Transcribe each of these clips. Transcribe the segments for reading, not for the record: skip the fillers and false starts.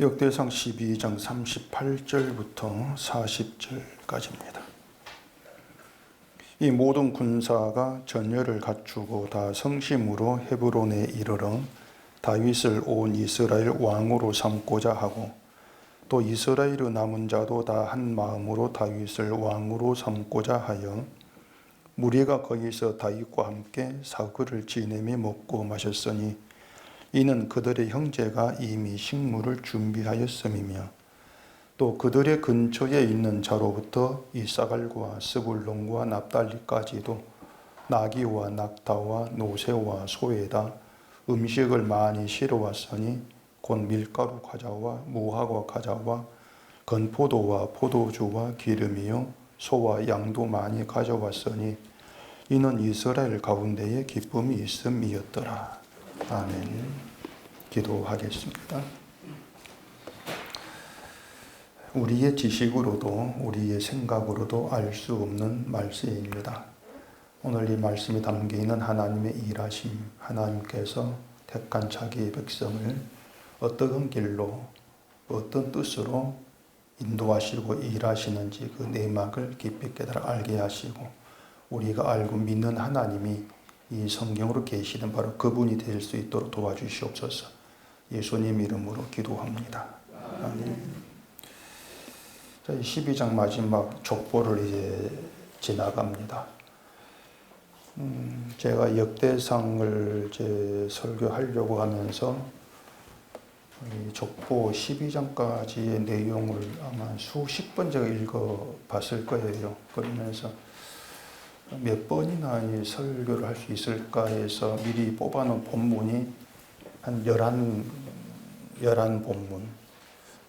역대상 12장 38절부터 40절까지입니다. 이 모든 군사가 전열을 갖추고 다 성심으로 헤브론에 이르러 다윗을 온 이스라엘 왕으로 삼고자 하고, 또 이스라엘의 남은 자도 다 한 마음으로 다윗을 왕으로 삼고자 하여 무리가 거기서 다윗과 함께 사흘을 지내며 먹고 마셨으니, 이는 그들의 형제가 이미 식물을 준비하였음이며, 또 그들의 근처에 있는 자로부터 이사갈과 스불론과 납달리까지도 나귀와 낙타와 노새와 소에다 음식을 많이 실어왔으니, 곧 밀가루 과자와 무화과 과자와 건포도와 포도주와 기름이요 소와 양도 많이 가져왔으니, 이는 이스라엘 가운데에 기쁨이 있음이었더라. 아멘. 기도하겠습니다. 우리의 지식으로도 우리의 생각으로도 알 수 없는 말씀입니다. 오늘 이 말씀이 담겨있는 하나님의 일하심, 하나님께서 택한 자기의 백성을 어떤 길로, 어떤 뜻으로 인도하시고 일하시는지 그 내막을 깊이 깨달아 알게 하시고, 우리가 알고 믿는 하나님이 이 성경으로 계시는 바로 그분이 될 수 있도록 도와주시옵소서. 예수님 이름으로 기도합니다. 아멘. 12장 마지막 족보를 이제 지나갑니다. 제가 역대상을 이제 설교하려고 하면서 이 족보 12장까지의 내용을 아마 수십 번 제가 읽어봤을 거예요. 그러면서 몇 번이나 이 설교를 할 수 있을까 해서 미리 뽑아놓은 본문이 한 11본문.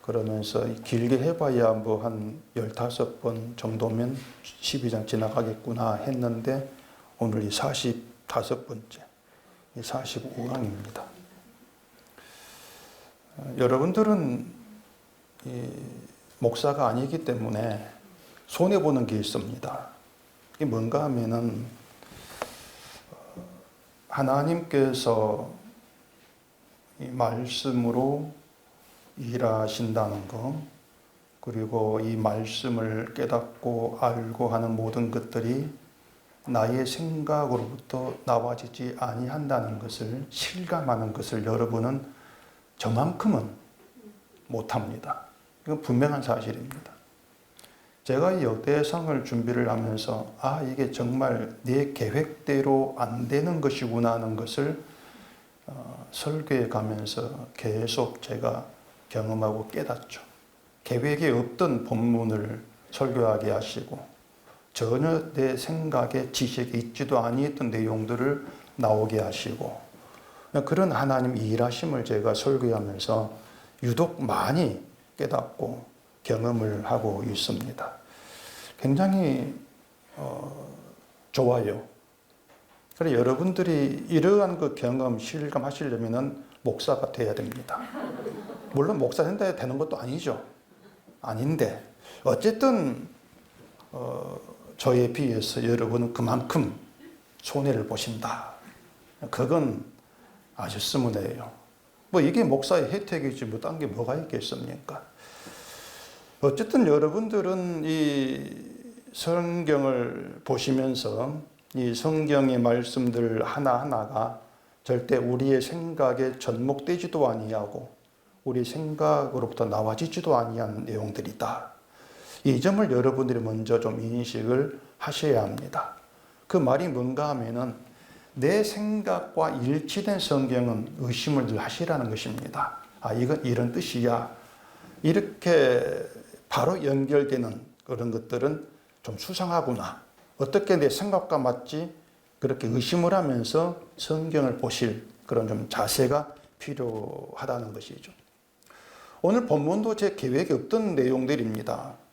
그러면서 길게 해봐야 뭐 한 15번 정도면 12장 지나가겠구나 했는데, 오늘 이 45번째, 이 45강입니다. 여러분들은 이 목사가 아니기 때문에 손해보는 게 있습니다. 이게 뭔가 하면은, 하나님께서 이 말씀으로 일하신다는 것, 그리고 이 말씀을 깨닫고 알고 하는 모든 것들이 나의 생각으로부터 나와지지 아니한다는 것을 실감하는 것을 여러분은 저만큼은 못합니다. 이건 분명한 사실입니다. 제가 이 역대상을 준비를 하면서 이게 정말 내 계획대로 안 되는 것이구나 하는 것을 설교에 가면서 계속 제가 경험하고 깨닫죠. 계획에 없던 본문을 설교하게 하시고, 전혀 내 생각에 지식에 있지도 아니했던 내용들을 나오게 하시고, 그런 하나님 일하심을 제가 설교하면서 유독 많이 깨닫고 경험을 하고 있습니다. 굉장히 좋아요. 그래서 여러분들이 이러한 그 경험, 실감하시려면 목사가 돼야 됩니다. 물론 목사 된다 되는 것도 아니죠. 아닌데 어쨌든 저에 비해서 여러분은 그만큼 손해를 보신다. 그건 아셨으면 해요. 뭐 이게 목사의 혜택이지 뭐 딴 게 뭐가 있겠습니까? 어쨌든 여러분들은 이 성경을 보시면서 이 성경의 말씀들 하나하나가 절대 우리의 생각에 접목되지도 아니하고 우리 생각으로부터 나와지지도 아니한 내용들이다. 이 점을 여러분들이 먼저 좀 인식을 하셔야 합니다. 그 말이 뭔가 하면은, 내 생각과 일치된 성경은 의심을 늘 하시라는 것입니다. 이건 이런 뜻이야. 이렇게 바로 연결되는 그런 것들은 좀 수상하구나. 어떻게 내 생각과 맞지? 그렇게 의심을 하면서 성경을 보실 그런 좀 자세가 필요하다는 것이죠. 오늘 본문도 제 계획에 없던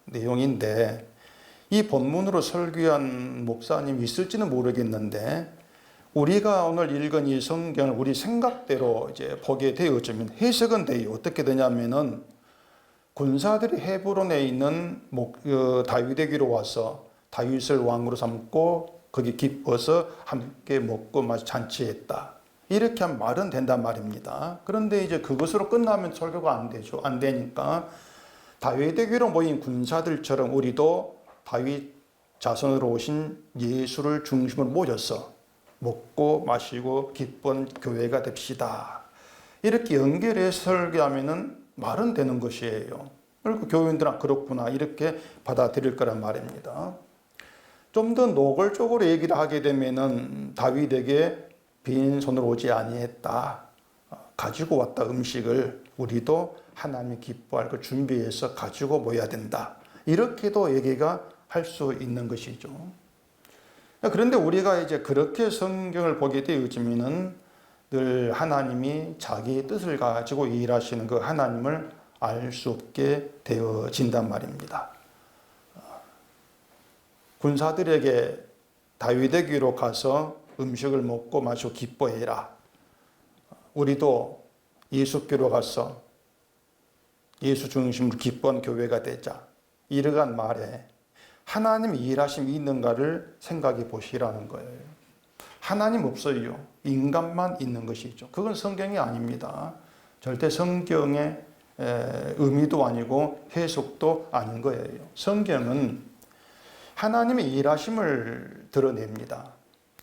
내용인데, 이 본문으로 설교한 목사님이 있을지는 모르겠는데, 우리가 오늘 읽은 이 성경을 우리 생각대로 이제 보게 되어지면 해석은 돼요. 어떻게 되냐면은, 군사들이 헤브론에 있는 다윗에게로 와서 다윗을 왕으로 삼고 거기 기뻐서 함께 먹고 마시 잔치했다. 이렇게 하면 말은 된단 말입니다. 그런데 이제 그것으로 끝나면 설교가 안 되죠. 안 되니까 다윗의 귀로 모인 군사들처럼 우리도 다윗 자손으로 오신 예수를 중심으로 모여서 먹고 마시고 기쁜 교회가 됩시다. 이렇게 연결해서 설교하면은 말은 되는 것이에요. 그리고 교인들은 그렇구나 이렇게 받아들일 거란 말입니다. 좀 더 노골적으로 얘기를 하게 되면은 다윗에게 빈손으로 오지 아니했다. 가지고 왔다 음식을 우리도 하나님이 기뻐할 걸 준비해서 가지고 모여야 된다. 이렇게도 얘기가 할 수 있는 것이죠. 그런데 우리가 이제 그렇게 성경을 보게 되어지면은 늘 하나님이 자기 뜻을 가지고 일하시는 그 하나님을 알 수 없게 되어진단 말입니다. 군사들에게 다윗의 귀로 가서 음식을 먹고 마시고 기뻐해라. 우리도 예수께로 가서 예수 중심으로 기뻐하는 교회가 되자. 이러한 말에 하나님 일하심이 있는가를 생각해 보시라는 거예요. 하나님 없어요. 인간만 있는 것이죠. 그건 성경이 아닙니다. 절대 성경의 의미도 아니고 해석도 아닌 거예요. 성경은 하나님의 일하심을 드러냅니다.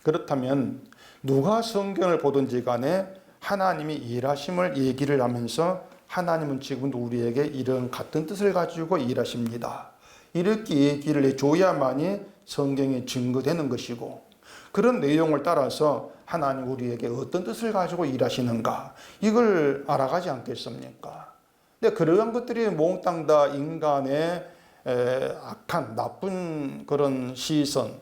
그렇다면 누가 성경을 보든지 간에 하나님이 일하심을 얘기를 하면서 하나님은 지금도 우리에게 이런 같은 뜻을 가지고 일하십니다. 이렇게 얘기를 해줘야만이 성경이 증거되는 것이고 그런 내용을 따라서 하나님 우리에게 어떤 뜻을 가지고 일하시는가 이걸 알아가지 않겠습니까? 근데 그러한 것들이 몽땅 다 인간의 악한 나쁜 그런 시선,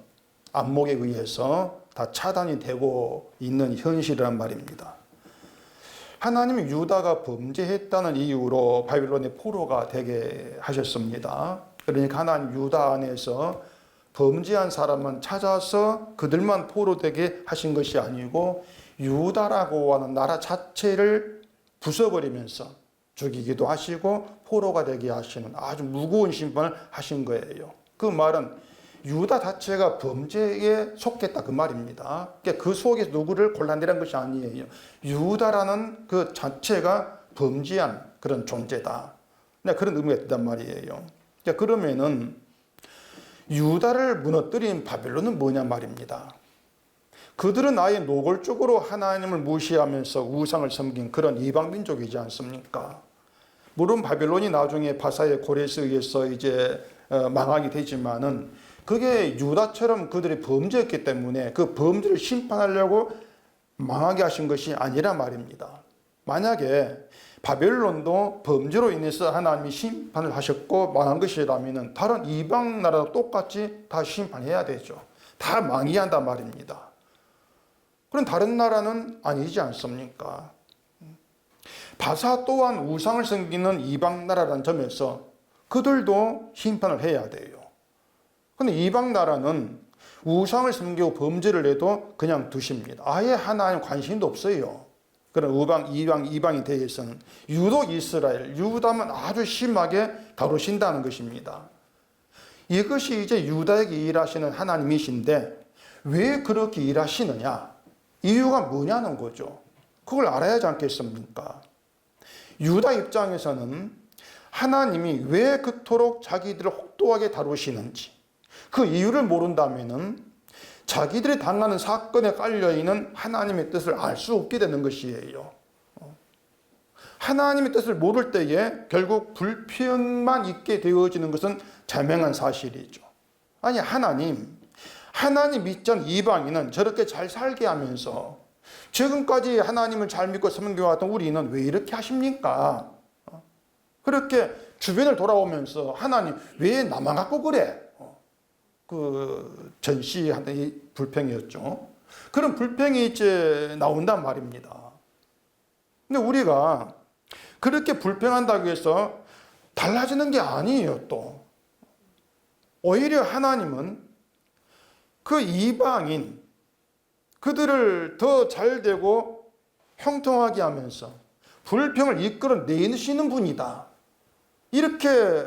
안목에 의해서 다 차단이 되고 있는 현실이란 말입니다. 하나님이 유다가 범죄했다는 이유로 바빌론의 포로가 되게 하셨습니다. 그러니까 하나님 유다 안에서 범죄한 사람만 찾아서 그들만 포로 되게 하신 것이 아니고 유다라고 하는 나라 자체를 부숴버리면서 죽이기도 하시고 포로가 되게 하시는 아주 무거운 심판을 하신 거예요. 그 말은 유다 자체가 범죄에 속했다 그 말입니다. 그러니까 그 속에서 누구를 골라내는 것이 아니에요. 유다라는 그 자체가 범죄한 그런 존재다. 그런 의미가 있단 말이에요. 그러면은 유다를 무너뜨린 바벨론은 뭐냐 말입니다. 그들은 아예 노골적으로 하나님을 무시하면서 우상을 섬긴 그런 이방 민족이지 않습니까? 물론 바벨론이 나중에 바사의 고레스에 의해서 이제 망하게 되지만은 그게 유다처럼 그들이 범죄했기 때문에 그 범죄를 심판하려고 망하게 하신 것이 아니라 말입니다. 만약에 바벨론도 범죄로 인해서 하나님이 심판을 하셨고 망한 것이라면 다른 이방 나라도 똑같이 다 심판해야 되죠. 다 망해야 한단 말입니다. 그럼 다른 나라는 아니지 않습니까? 바사 또한 우상을 섬기는 이방 나라라는 점에서 그들도 심판을 해야 돼요. 그런데 이방 나라는 우상을 섬기고 범죄를 해도 그냥 두십니다. 아예 하나님 관심도 없어요. 그런 이방에 대해서는 유독 이스라엘, 유다만 아주 심하게 다루신다는 것입니다. 이것이 이제 유다에게 일하시는 하나님이신데 왜 그렇게 일하시느냐? 이유가 뭐냐는 거죠. 그걸 알아야 하지 않겠습니까? 유다 입장에서는 하나님이 왜 그토록 자기들을 혹독하게 다루시는지 그 이유를 모른다면은 자기들이 당하는 사건에 깔려있는 하나님의 뜻을 알 수 없게 되는 것이에요. 하나님의 뜻을 모를 때에 결국 불평만 있게 되어지는 것은 자명한 사실이죠. 아니 하나님 믿지 않는 이방인은 저렇게 잘 살게 하면서 지금까지 하나님을 잘 믿고 섬겨왔던 우리는 왜 이렇게 하십니까? 그렇게 주변을 돌아오면서 하나님 왜 나만 갖고 그래? 그 전시한테 불평이었죠. 그런 불평이 이제 나온단 말입니다. 근데 우리가 그렇게 불평한다고 해서 달라지는 게 아니에요, 또. 오히려 하나님은 그 이방인, 그들을 더 잘되고 형통하게 하면서 불평을 이끌어내시는 분이다. 이렇게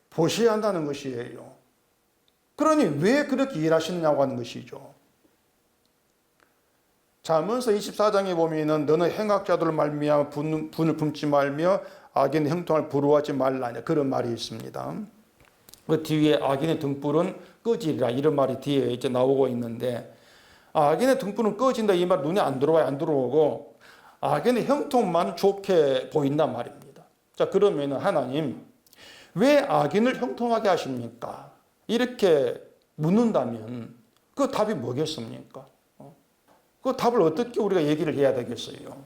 보셔야 한다는 것이에요. 그러니 왜 그렇게 일하시느냐고 하는 것이죠. 잠언서 24장에 보면은 너는 행악자들을 말미암아 분을 품지 말며 악인의 형통을 부러워하지 말라냐 그런 말이 있습니다. 그 뒤에 악인의 등불은 꺼지리라 이런 말이 뒤에 이제 나오고 있는데 악인의 등불은 꺼진다 이 말 눈에 안 들어와요. 안 들어오고 악인의 형통만 좋게 보인단 말입니다. 자 그러면은 하나님 왜 악인을 형통하게 하십니까? 이렇게 묻는다면 그 답이 뭐겠습니까? 그 답을 어떻게 우리가 얘기를 해야 되겠어요?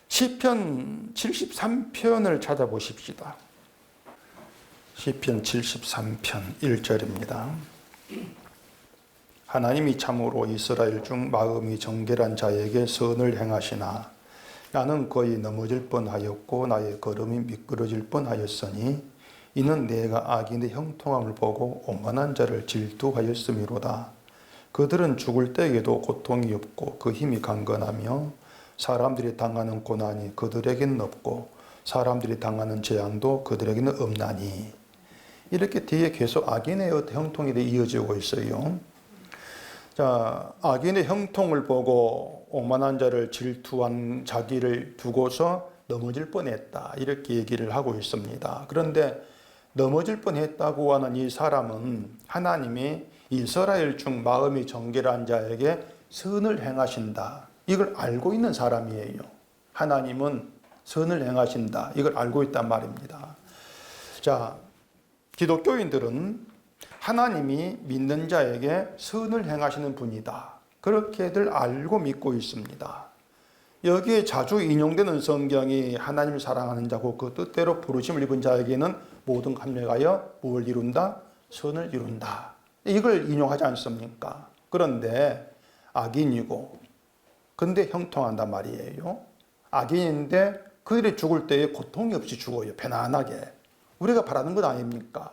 시편 73편을 찾아보십시다. 시편 73편 1절입니다. 하나님이 참으로 이스라엘 중 마음이 정결한 자에게 선을 행하시나 나는 거의 넘어질 뻔하였고 나의 걸음이 미끄러질 뻔하였으니 이는 내가 악인의 형통함을 보고 오만한 자를 질투하였음이로다. 그들은 죽을 때에도 고통이 없고 그 힘이 강건하며 사람들이 당하는 고난이 그들에게는 없고 사람들이 당하는 재앙도 그들에게는 없나니 이렇게 뒤에 계속 악인의 형통이 이어지고 있어요. 자, 악인의 형통을 보고 오만한 자를 질투한 자기를 두고서 넘어질 뻔했다 이렇게 얘기를 하고 있습니다. 그런데 넘어질 뻔했다고 하는 이 사람은 하나님이 이스라엘 중 마음이 정결한 자에게 선을 행하신다 이걸 알고 있는 사람이에요. 하나님은 선을 행하신다 이걸 알고 있단 말입니다. 자, 기독교인들은 하나님이 믿는 자에게 선을 행하시는 분이다 그렇게들 알고 믿고 있습니다. 여기에 자주 인용되는 성경이 하나님을 사랑하는 자고 그 뜻대로 부르심을 입은 자에게는 모든 감력하여 무엇을 이룬다? 선을 이룬다 이걸 인용하지 않습니까? 그런데 악인이고 근데 형통한단 말이에요. 악인인데 그들이 죽을 때에 고통이 없이 죽어요. 편안하게. 우리가 바라는 것 아닙니까?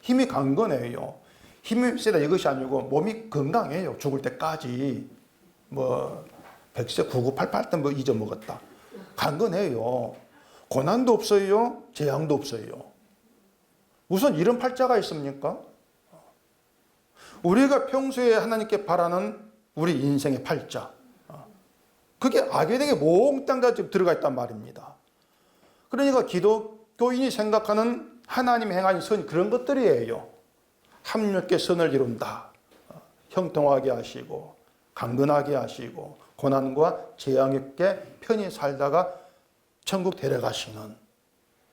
힘이 강건해요. 힘이 세다 이것이 아니고 몸이 건강해요. 죽을 때까지. 100세 9988 때 잊어먹었다. 강건해요. 고난도 없어요. 재앙도 없어요. 우선 이런 팔자가 있습니까? 우리가 평소에 하나님께 바라는 우리 인생의 팔자. 그게 악인에게 몽땅 다 들어가 있단 말입니다. 그러니까 기독교인이 생각하는 하나님이 행하는 선 그런 것들이에요. 합력의 선을 이룬다. 형통하게 하시고 강건하게 하시고 고난과 재앙 없게 편히 살다가 천국 데려가시는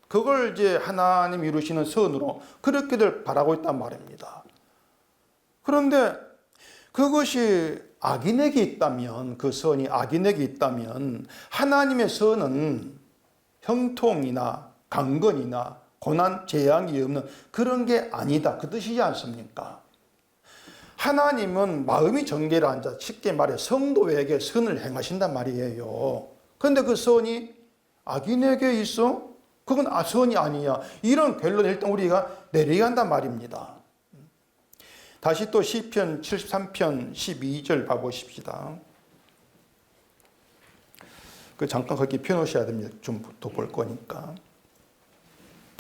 그걸 이제 하나님 이루시는 선으로 그렇게들 바라고 있단 말입니다. 그런데 그것이 악인에게 있다면 그 선이 악인에게 있다면 하나님의 선은 형통이나 강건이나 고난, 재앙이 없는 그런 게 아니다. 그 뜻이지 않습니까? 하나님은 마음이 정결한 자, 쉽게 말해 성도에게 선을 행하신단 말이에요. 그런데 그 선이 악인에게 있어? 그건 선이 아니야. 이런 결론을 일단 우리가 내려야 한단 말입니다. 다시 또 시편 73편 12절 봐보십시다. 잠깐 거기 펴놓으셔야 됩니다. 좀 더 볼 거니까.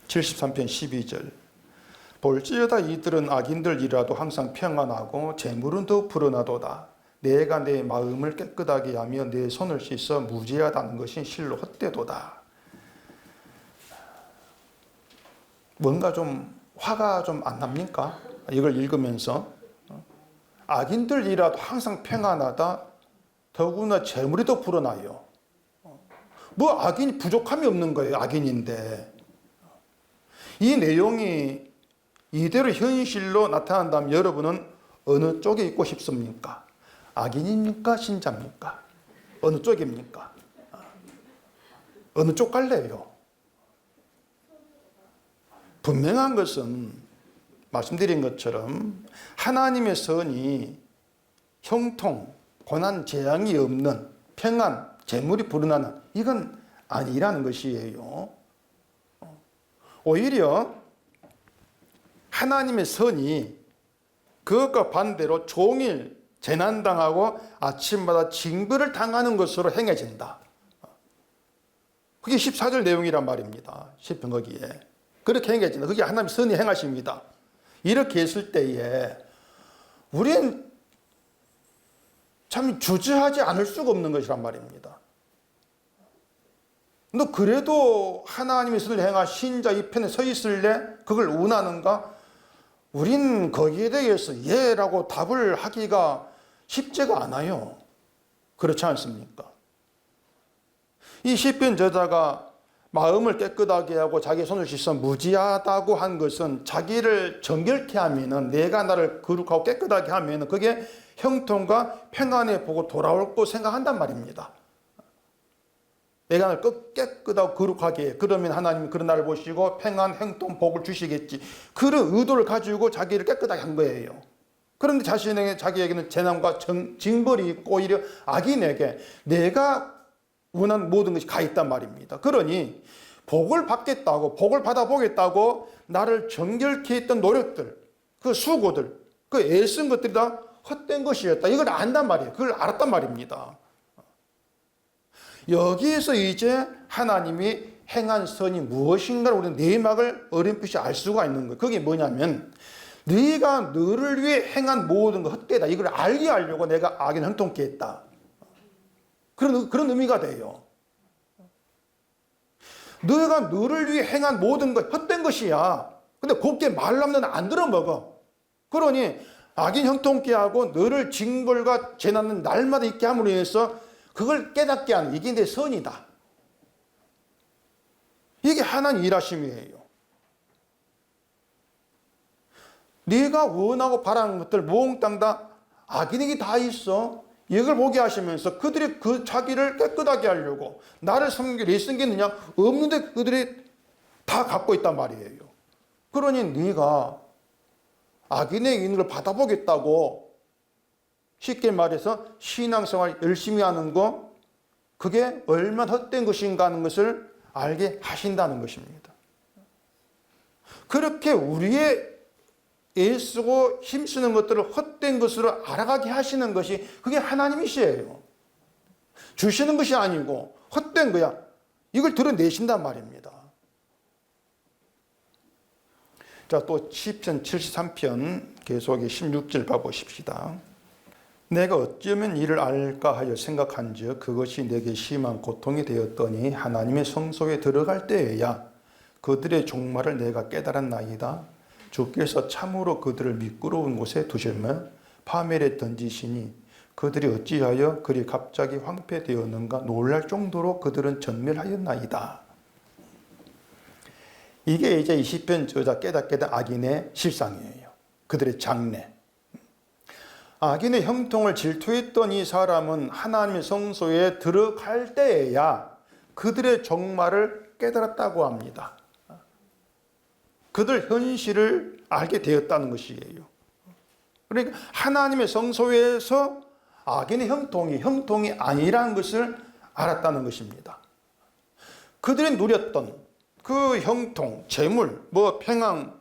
73편 12절. 볼지어다 이들은 악인들이라도 항상 평안하고 재물은 더 불어나도다. 내가 내 마음을 깨끗하게 하며 내 손을 씻어 무죄하다는 것이 실로 헛되도다. 뭔가 좀 화가 좀 안 납니까? 이걸 읽으면서 악인들이라도 항상 평안하다. 더구나 재물이 더 불어나요. 악인이 부족함이 없는 거예요. 악인인데. 이 내용이 이대로 현실로 나타난다면 여러분은 어느 쪽에 있고 싶습니까? 악인입니까? 신자입니까? 어느 쪽입니까? 어느 쪽 갈래요? 분명한 것은 말씀드린 것처럼 하나님의 선이 형통, 고난, 재앙이 없는 평안, 재물이 불어나는 이건 아니라는 것이에요. 오히려 하나님의 선이 그것과 반대로 종일 재난당하고 아침마다 징벌을 당하는 것으로 행해진다. 그게 14절 내용이란 말입니다. 시편 거기에. 그렇게 행해진다. 그게 하나님의 선이 행하십니다. 이렇게 했을 때에 우리는 참 주저하지 않을 수가 없는 것이란 말입니다. 너 그래도 하나님의 선을 행하신 자 이 편에 서 있을래? 그걸 원하는가? 우린 거기에 대해서 예라고 답을 하기가 쉽지가 않아요. 그렇지 않습니까? 이 시편 저자가 마음을 깨끗하게 하고 자기 손을 씻어 무지하다고 한 것은 자기를 정결케 하면은, 내가 나를 거룩하고 깨끗하게 하면은 그게 형통과 평안에 보고 돌아올 거 생각한단 말입니다. 내가 나를 깨끗하고 거룩하게 해. 그러면 하나님이 그런 나를 보시고 평안, 형통, 복을 주시겠지. 그런 의도를 가지고 자기를 깨끗하게 한 거예요. 그런데 자기에게는 재난과 징벌이 있고 오히려 악인에게 내가 원하는 모든 것이 가 있단 말입니다. 그러니 복을 받겠다고, 복을 받아보겠다고 나를 정결케 했던 노력들, 그 수고들, 그 애쓴 것들이 다 헛된 것이었다. 이걸 안단 말이에요. 그걸 알았단 말입니다. 여기에서 이제 하나님이 행한 선이 무엇인가를 우리는 내막을 어렴풋이 알 수가 있는 거예요. 그게 뭐냐면, 네가 너를 위해 행한 모든 것 헛되다. 이걸 알게 하려고 내가 악인 형통케 했다. 그런 의미가 돼요. 너가 너를 위해 행한 모든 것 헛된 것이야. 근데 곱게 말하면 안 들어먹어. 그러니 악인 형통케 하고 너를 징벌과 재난은 날마다 있게 함으로 해서 그걸 깨닫게 하는, 이게 내 선이다. 이게 하나님 일하심이에요. 네가 원하고 바라는 것들 몽땅 다 악인에게 다 있어. 이걸 보게 하시면서 그들이 그 자기를 깨끗하게 하려고 나를 섬기기 왜 섬기느냐? 없는데 그들이 다 갖고 있단 말이에요. 그러니 네가 악인의 있는 걸 받아보겠다고, 쉽게 말해서 신앙생활 열심히 하는 거, 그게 얼마나 헛된 것인가 하는 것을 알게 하신다는 것입니다. 그렇게 우리의 애쓰고 힘쓰는 것들을 헛된 것으로 알아가게 하시는 것이 그게 하나님이시에요. 주시는 것이 아니고 헛된 거야. 이걸 드러내신단 말입니다. 자, 또 시편 73편 계속의 16절 봐보십시다. 내가 어쩌면 이를 알까 하여 생각한즉 그것이 내게 심한 고통이 되었더니 하나님의 성소에 들어갈 때에야 그들의 종말을 내가 깨달았나이다. 주께서 참으로 그들을 미끄러운 곳에 두시며 파멸에 던지시니 그들이 어찌하여 그리 갑자기 황폐되었는가 놀랄 정도로 그들은 전멸하였나이다. 이게 이제 이 시편 저자 깨닫게 된 악인의 실상이에요. 그들의 장래. 악인의 형통을 질투했던 이 사람은 하나님의 성소에 들어갈 때에야 그들의 종말을 깨달았다고 합니다. 그들 현실을 알게 되었다는 것이에요. 그러니까 하나님의 성소에서 악인의 형통이 아니라는 것을 알았다는 것입니다. 그들이 누렸던 그 형통, 재물, 평안,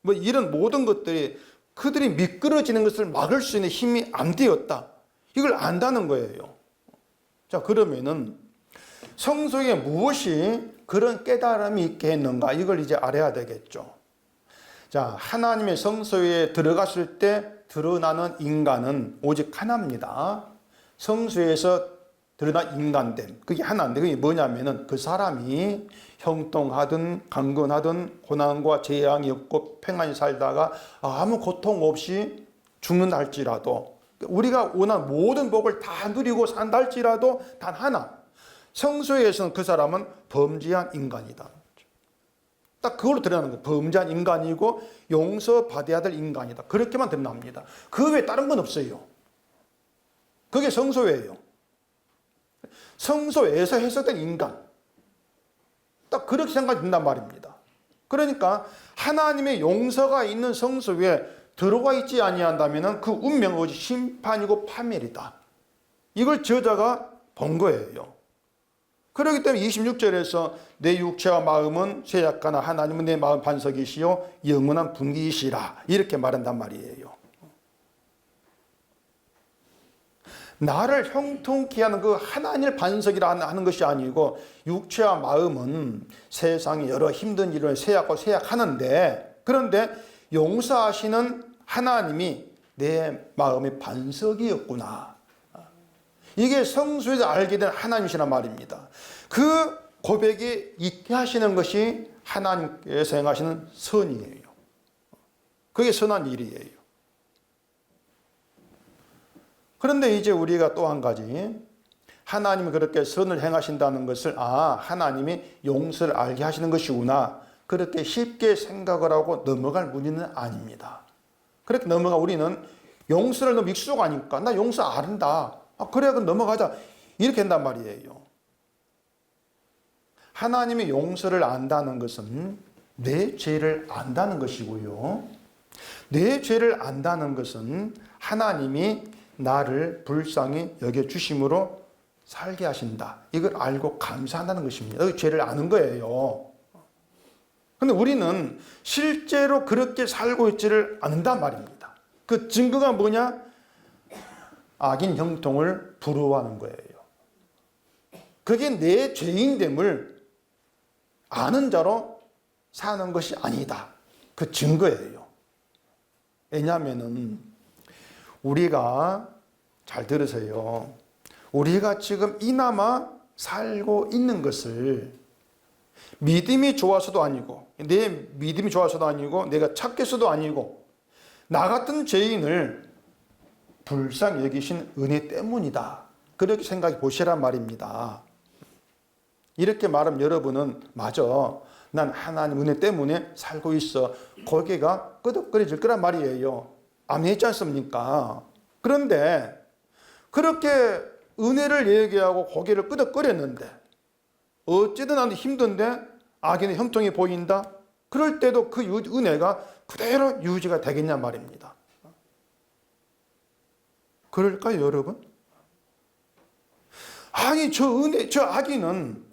이런 모든 것들이 그들이 미끄러지는 것을 막을 수 있는 힘이 안 되었다. 이걸 안다는 거예요. 자, 그러면은 성소에 무엇이 그런 깨달음이 있게 했는가? 이걸 이제 알아야 되겠죠. 자, 하나님의 성소에 들어갔을 때 드러나는 인간은 오직 하나입니다. 성소에서 드러난 인간됨. 그게 하나인데, 그게 뭐냐면은 그 사람이 형통하든 강건하든 고난과 재앙이 없고 평안히 살다가 아무 고통 없이 죽는다 할지라도, 우리가 원하는 모든 복을 다 누리고 산다 할지라도 단 하나, 성소에서는 그 사람은 범죄한 인간이다. 딱 그걸로 드러나는 거예요. 범죄한 인간이고 용서받아야 될 인간이다. 그렇게만 드러납니다. 그 외에 다른 건 없어요. 그게 성소예요. 성소에서 해석된 인간. 딱 그렇게 생각이 든단 말입니다. 그러니까 하나님의 용서가 있는 성소에 들어가 있지 아니한다면 그 운명은 오직 심판이고 파멸이다. 이걸 저자가 본 거예요. 그렇기 때문에 26절에서 내 육체와 마음은 쇠약하나 하나님은 내 마음 반석이시요 영원한 분기이시라 이렇게 말한단 말이에요. 나를 형통케 하는 그 하나님을 반석이라 하는 것이 아니고, 육체와 마음은 세상의 여러 힘든 일을 쇠약하는데, 그런데 용서하시는 하나님이 내 마음의 반석이었구나. 이게 성수에서 알게 된 하나님이시란 말입니다. 그 고백이 있게 하시는 것이 하나님께서 행하시는 선이에요. 그게 선한 일이에요. 그런데 이제 우리가 또 한 가지, 하나님이 그렇게 선을 행하신다는 것을 하나님이 용서를 알게 하시는 것이구나, 그렇게 쉽게 생각을 하고 넘어갈 문제는 아닙니다. 그렇게 우리는 용서를 너무 익숙하니까 나 용서 안한다, 그래 그럼 넘어가자, 이렇게 한단 말이에요. 하나님이 용서를 안다는 것은 내 죄를 안다는 것이고요, 내 죄를 안다는 것은 하나님이 나를 불쌍히 여겨주심으로 살게 하신다, 이걸 알고 감사한다는 것입니다. 죄를 아는 거예요. 근데 우리는 실제로 그렇게 살고 있지를 않는단 말입니다. 그 증거가 뭐냐? 악인 형통을 부러워하는 거예요. 그게 내 죄인됨을 아는 자로 사는 것이 아니다, 그 증거예요. 왜냐하면은 우리가, 잘 들으세요, 우리가 지금 이나마 살고 있는 것을 믿음이 좋아서도 아니고, 내 믿음이 좋아서도 아니고, 내가 착해서도 아니고, 나 같은 죄인을 불쌍히 여기신 은혜 때문이다, 그렇게 생각해 보시란 말입니다. 이렇게 말하면 여러분은 맞아, 난 하나님 은혜 때문에 살고 있어, 고개가 끄덕거려질 거란 말이에요. 아멘했지 않습니까? 그런데 그렇게 은혜를 얘기하고 고개를 끄덕거렸는데 어쨌든 나한테 힘든데 악인의 형통이 보인다, 그럴 때도 그 은혜가 그대로 유지가 되겠냐 말입니다. 그럴까요, 여러분? 아니, 저 악인은,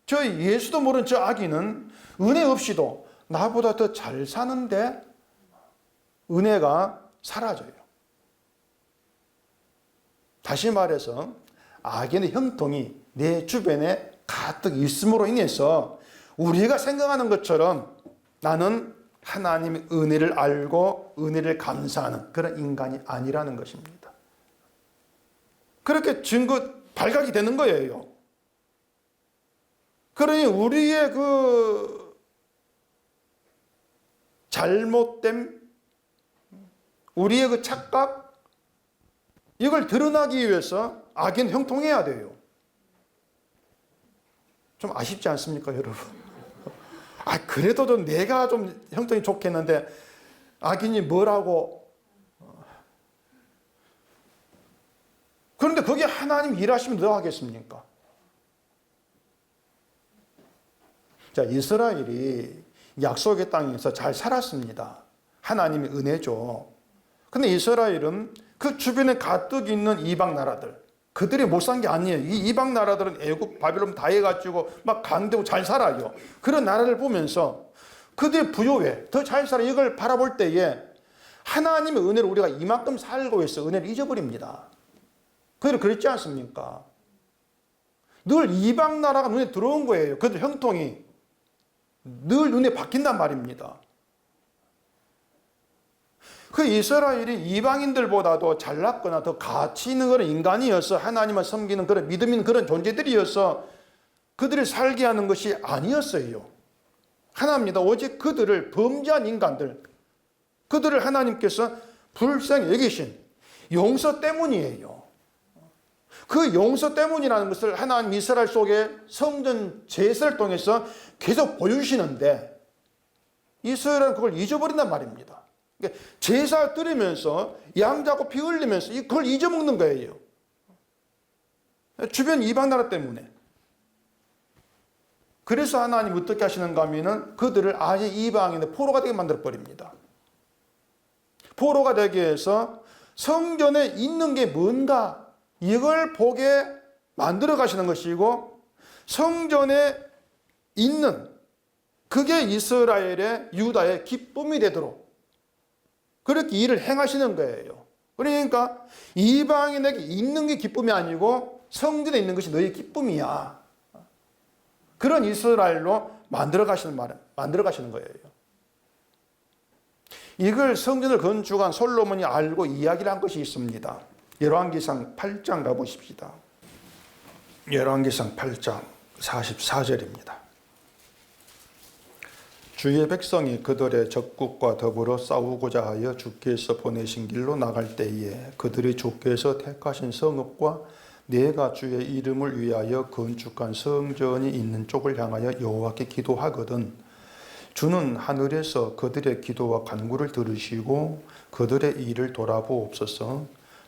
저 예수도 모르는 저 악인은 은혜 없이도 나보다 더 잘 사는데 은혜가 사라져요. 다시 말해서 악인의 형통이 내 주변에 가득 있음으로 인해서 우리가 생각하는 것처럼 나는 하나님의 은혜를 알고 은혜를 감사하는 그런 인간이 아니라는 것입니다. 그렇게 증거 발각이 되는 거예요. 그러니 우리의 그 잘못됨, 우리의 그 착각, 이걸 드러나기 위해서 악인 형통해야 돼요. 좀 아쉽지 않습니까, 여러분? 그래도 좀 내가 좀 형통이 좋겠는데 악인이 뭐라고. 그런데 거기에 하나님 일하시면 너 하겠습니까? 자, 이스라엘이 약속의 땅에서 잘 살았습니다. 하나님의 은혜죠. 근데 이스라엘은 그 주변에 가득 있는 이방 나라들, 그들이 못 산 게 아니에요. 이 이방 나라들은 애굽, 바빌론 다 해가지고 막 강대고 잘 살아요. 그런 나라를 보면서 그들이 부요해, 더 잘 살아, 이걸 바라볼 때에 하나님의 은혜를 우리가 이만큼 살고 있어 은혜를 잊어버립니다. 그들은 그랬지 않습니까? 늘 이방 나라가 눈에 들어온 거예요. 그들 형통이 늘 눈에 박힌단 말입니다. 그 이스라엘이 이방인들보다도 잘났거나 더 가치 있는 그런 인간이어서 하나님을 섬기는 그런 믿음 있는 그런 존재들이어서 그들을 살게 하는 것이 아니었어요. 하나입니다. 오직 그들을 범죄한 인간들, 그들을 하나님께서 불쌍히 여기신 용서 때문이에요. 그 용서 때문이라는 것을 하나님 이스라엘 속에 성전 제사를 통해서 계속 보여주시는데 이스라엘은 그걸 잊어버린단 말입니다. 그러니까 제사 드리면서 양 잡고 피 흘리면서 그걸 잊어먹는 거예요. 주변 이방 나라 때문에. 그래서 하나님 어떻게 하시는가 하면은 그들을 아예 이방인의 포로가 되게 만들어버립니다. 포로가 되게 해서 성전에 있는 게 뭔가 이걸 보게 만들어 가시는 것이고, 성전에 있는 그게 이스라엘의 유다의 기쁨이 되도록 그렇게 일을 행하시는 거예요. 그러니까 이방인에게 있는 게 기쁨이 아니고 성전에 있는 것이 너의 기쁨이야. 그런 이스라엘로 만들어 가시는 거예요. 이걸 성전을 건축한 솔로몬이 알고 이야기를 한 것이 있습니다. 열왕기상 8장 가보십시다. 열왕기상 8장 44절입니다. 주의 백성이 그들의 적국과 더불어 싸우고자 하여 주께서 보내신 길로 나갈 때에 그들이 주께서 택하신 성읍과 내가 주의 이름을 위하여 건축한 성전이 있는 쪽을 향하여 여호와께 기도하거든 주는 하늘에서 그들의 기도와 간구를 들으시고 그들의 일을 돌아보옵소서.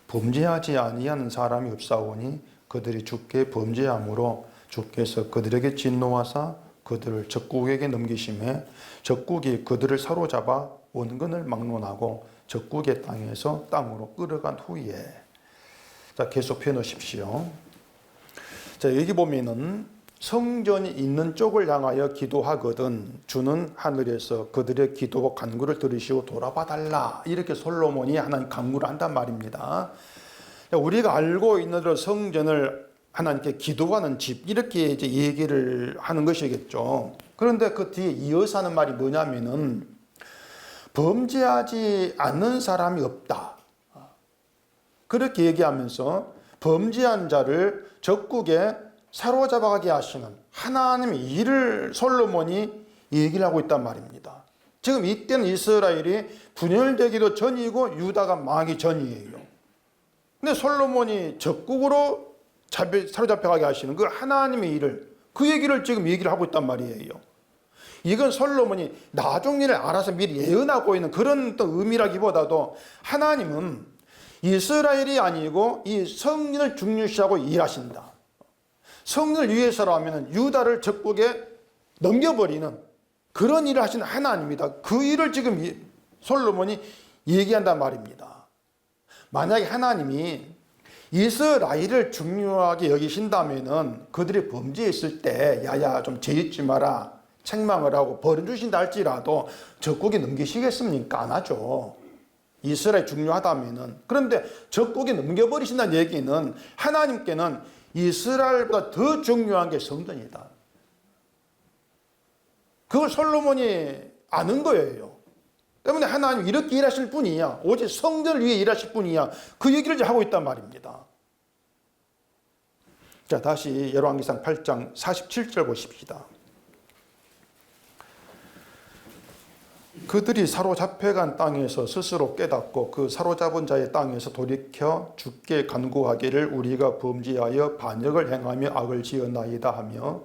범죄하지 아니하는 사람이 없사오니 그들이 주께 범죄함으로 주께서 그들에게 진노하사 그들을 적국에게 넘기심에 적국이 그들을 사로잡아 원근을 막론하고 적국의 땅에서 땅으로 끌어간 후에. 자, 계속 펴놓으십시오. 자, 여기 보면은 성전이 있는 쪽을 향하여 기도하거든 주는 하늘에서 그들의 기도와 간구를 들으시고 돌아봐 달라. 이렇게 솔로몬이 하나님 간구를 한단 말입니다. 우리가 알고 있는 대로 성전을 하나님께 기도하는 집, 이렇게 이제 얘기를 하는 것이겠죠. 그런데 그 뒤에 이어서 하는 말이 뭐냐면은 범죄하지 않는 사람이 없다. 그렇게 얘기하면서 범죄한 자를 적국에 사로잡아가게 하시는 하나님의 일을 솔로몬이 얘기를 하고 있단 말입니다. 지금 이때는 이스라엘이 분열되기도 전이고 유다가 망하기 전이에요. 근데 솔로몬이 적국으로 사로잡혀가게 하시는 그 하나님의 일을, 그 얘기를 지금 얘기를 하고 있단 말이에요. 이건 솔로몬이 나중 일을 알아서 미리 예언하고 있는 그런 또 의미라기보다도 하나님은 이스라엘이 아니고 이 성전을 중요시하고 일하신다. 성전을 위해서라면 유다를 적국에 넘겨버리는 그런 일을 하시는 하나님이다. 그 일을 지금 솔로몬이 얘기한단 말입니다. 만약에 하나님이 이스라엘을 중요하게 여기신다면은 그들이 범죄했을 때 야야 좀 죄짓지 마라 책망을 하고 벌을 주신다 할지라도 적국에 넘기시겠습니까? 안 하죠. 이스라엘 중요하다면은. 그런데 적국에 넘겨버리신다는 얘기는 하나님께는 이스라엘보다 더 중요한 게 성전이다. 그걸 솔로몬이 아는 거예요. 때문에 하나님 이렇게 일하실 분이야. 오직 성전을 위해 일하실 분이야. 그 얘기를 하고 있단 말입니다. 자, 다시 열왕기상 8장 47절 보십시다. 그들이 사로잡혀간 땅에서 스스로 깨닫고 그 사로잡은 자의 땅에서 돌이켜 주께 간구하기를 우리가 범죄하여 반역을 행하며 악을 지었나이다 하며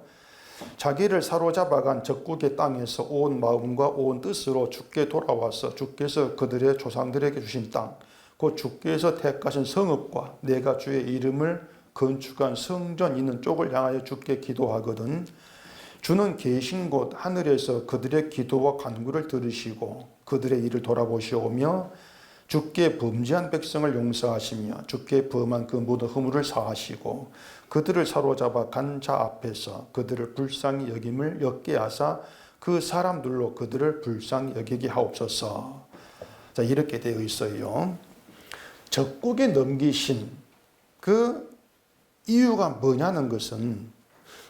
자기를 사로잡아간 적국의 땅에서 온 마음과 온 뜻으로 주께 돌아와서 주께서 그들의 조상들에게 주신 땅, 곧 주께서 택하신 성읍과 내가 주의 이름을 건축한 성전 있는 쪽을 향하여 주께 기도하거든 주는 계신 곳 하늘에서 그들의 기도와 간구를 들으시고 그들의 일을 돌아보시오며 주께 범죄한 백성을 용서하시며 주께 범한 그 모든 허물을 사하시고 그들을 사로잡아 간 자 앞에서 그들을 불쌍히 여김을 엿게 하사 그 사람들로 그들을 불쌍히 여기게 하옵소서. 자, 이렇게 되어 있어요. 적국에 넘기신 그 이유가 뭐냐는 것은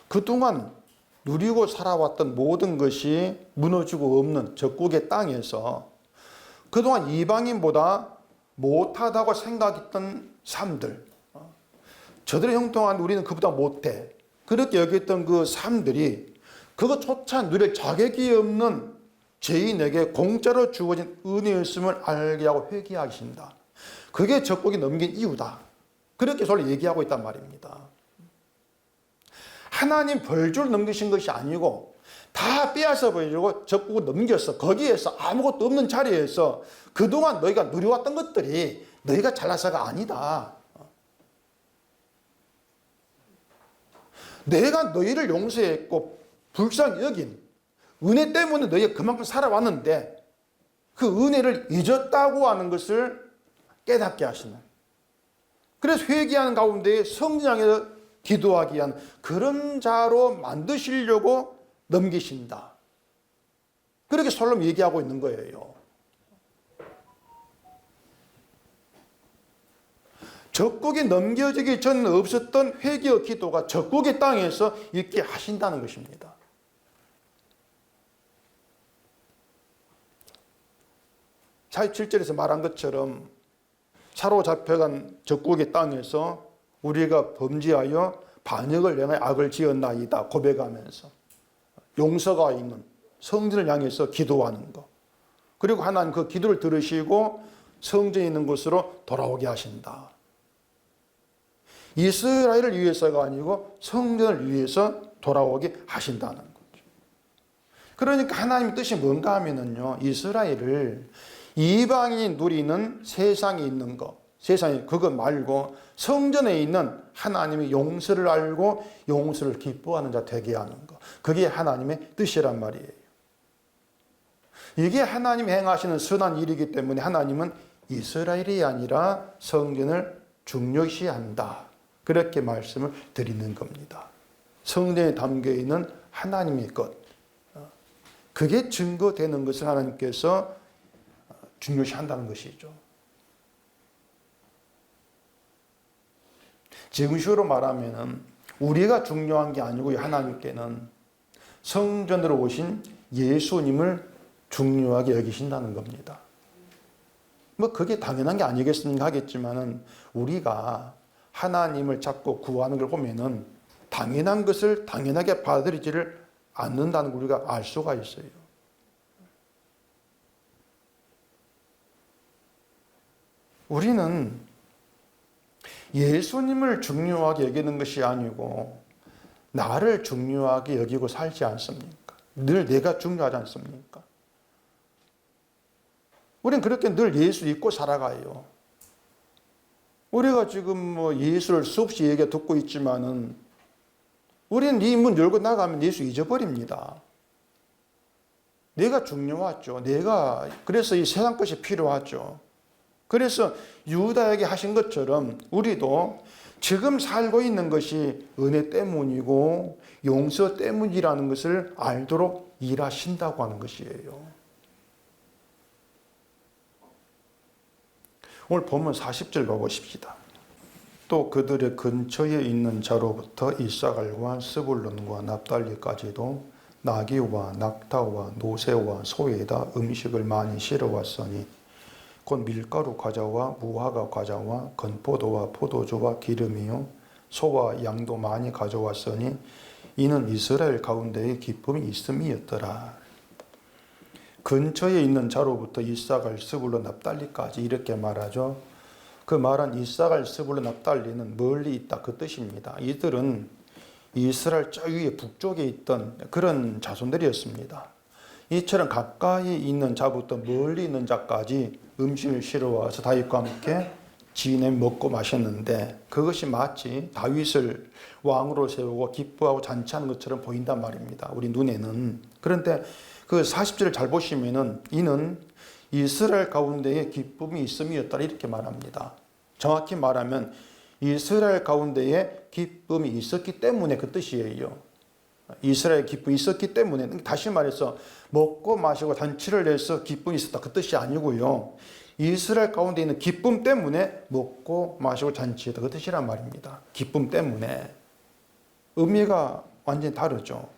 그동안 누리고 살아왔던 모든 것이 무너지고 없는 적국의 땅에서 그동안 이방인보다 못하다고 생각했던 삶들, 저들의 형통한 우리는 그보다 못해, 그렇게 여겼던 그 삶들이 그것조차 누릴 자격이 없는 죄인에게 공짜로 주어진 은혜였음을 알게 하고 회개하게 하신다. 그게 적국이 넘긴 이유다. 그렇게 서로 얘기하고 있단 말입니다. 하나님 벌주를 넘기신 것이 아니고 다 빼앗아 버리고 적국을 넘겼어. 거기에서 아무것도 없는 자리에서 그동안 너희가 누려왔던 것들이 너희가 잘나서가 아니다. 내가 너희를 용서했고 불쌍히 여긴 은혜 때문에 너희가 그만큼 살아왔는데 그 은혜를 잊었다고 하는 것을 깨닫게 하시는, 그래서 회개하는 가운데 성전에서 기도하기 위한 그런 자로 만드시려고 넘기신다. 그렇게 솔로몬이 얘기하고 있는 거예요. 적국이 넘겨지기 전 없었던 회개의 기도가 적국의 땅에서 있게 하신다는 것입니다. (47절에서) 말한 것처럼 사로잡혀간 적국의 땅에서 우리가 범죄하여 반역을 향해 악을 지었나이다 고백하면서 용서가 있는 성전을 향해서 기도하는 것. 그리고 하나님 그 기도를 들으시고 성전에 있는 곳으로 돌아오게 하신다. 이스라엘을 위해서가 아니고 성전을 위해서 돌아오게 하신다는 거죠. 그러니까 하나님의 뜻이 뭔가 하면은요, 이스라엘을 이방인이 누리는 세상에 있는 것, 세상에 그거 말고 성전에 있는 하나님의 용서를 알고 용서를 기뻐하는 자 되게 하는 것. 그게 하나님의 뜻이란 말이에요. 이게 하나님이 행하시는 선한 일이기 때문에 하나님은 이스라엘이 아니라 성전을 중요시한다. 그렇게 말씀을 드리는 겁니다. 성전에 담겨있는 하나님의 것. 그게 증거되는 것을 하나님께서 중요시한다는 것이죠. 지금식으로 말하면 우리가 중요한 게 아니고 하나님께는 성전으로 오신 예수님을 중요하게 여기신다는 겁니다. 뭐 그게 당연한 게 아니겠습니까 하겠지만은 우리가 하나님을 찾고 구하는 걸 보면은 당연한 것을 당연하게 받아들이지를 않는다는 걸 우리가 알 수가 있어요. 우리는 예수님을 중요하게 여기는 것이 아니고 나를 중요하게 여기고 살지 않습니까? 늘 내가 중요하지 않습니까? 우리는 그렇게 늘 예수 잊고 살아가요. 우리가 지금 뭐 예수를 수없이 얘기 듣고 있지만은 우리는 이 문 열고 나가면 예수 잊어버립니다. 내가 중요하죠. 그래서 이 세상 것이 필요하죠. 그래서 유다에게 하신 것처럼 우리도 지금 살고 있는 것이 은혜 때문이고 용서 때문이라는 것을 알도록 일하신다고 하는 것이에요. 오늘 본문 40절 가보십시다. 또 그들의 근처에 있는 자로부터 이사갈과 스불론과 납달리까지도 나귀와 낙타와 노새와 소에다 음식을 많이 실어왔으니 곧 밀가루 과자와 무화과 과자와 건포도와 포도주와 기름이요 소와 양도 많이 가져왔으니 이는 이스라엘 가운데에 기쁨이 있음이었더라. 근처에 있는 자로부터 이사갈, 스불론, 납달리까지 이렇게 말하죠. 그 말은 이사갈, 스불론, 납달리는 멀리 있다 그 뜻입니다. 이들은 이스라엘 저 위에 북쪽에 있던 그런 자손들이었습니다. 이처럼 가까이 있는 자부터 멀리 있는 자까지 음식을 실어와서 다윗과 함께 지내 먹고 마셨는데 그것이 마치 다윗을 왕으로 세우고 기뻐하고 잔치하는 것처럼 보인단 말입니다. 우리 눈에는. 그런데 그 40절을 잘 보시면은 이는 이스라엘 가운데에 기쁨이 있음이었다 이렇게 말합니다. 정확히 말하면 이스라엘 가운데에 기쁨이 있었기 때문에 그 뜻이에요. 이스라엘 기쁨이 있었기 때문에, 다시 말해서 먹고 마시고 잔치를 해서 기쁨이 있었다 그 뜻이 아니고요. 이스라엘 가운데 있는 기쁨 때문에 먹고 마시고 잔치했다 그 뜻이란 말입니다. 기쁨 때문에. 의미가 완전히 다르죠.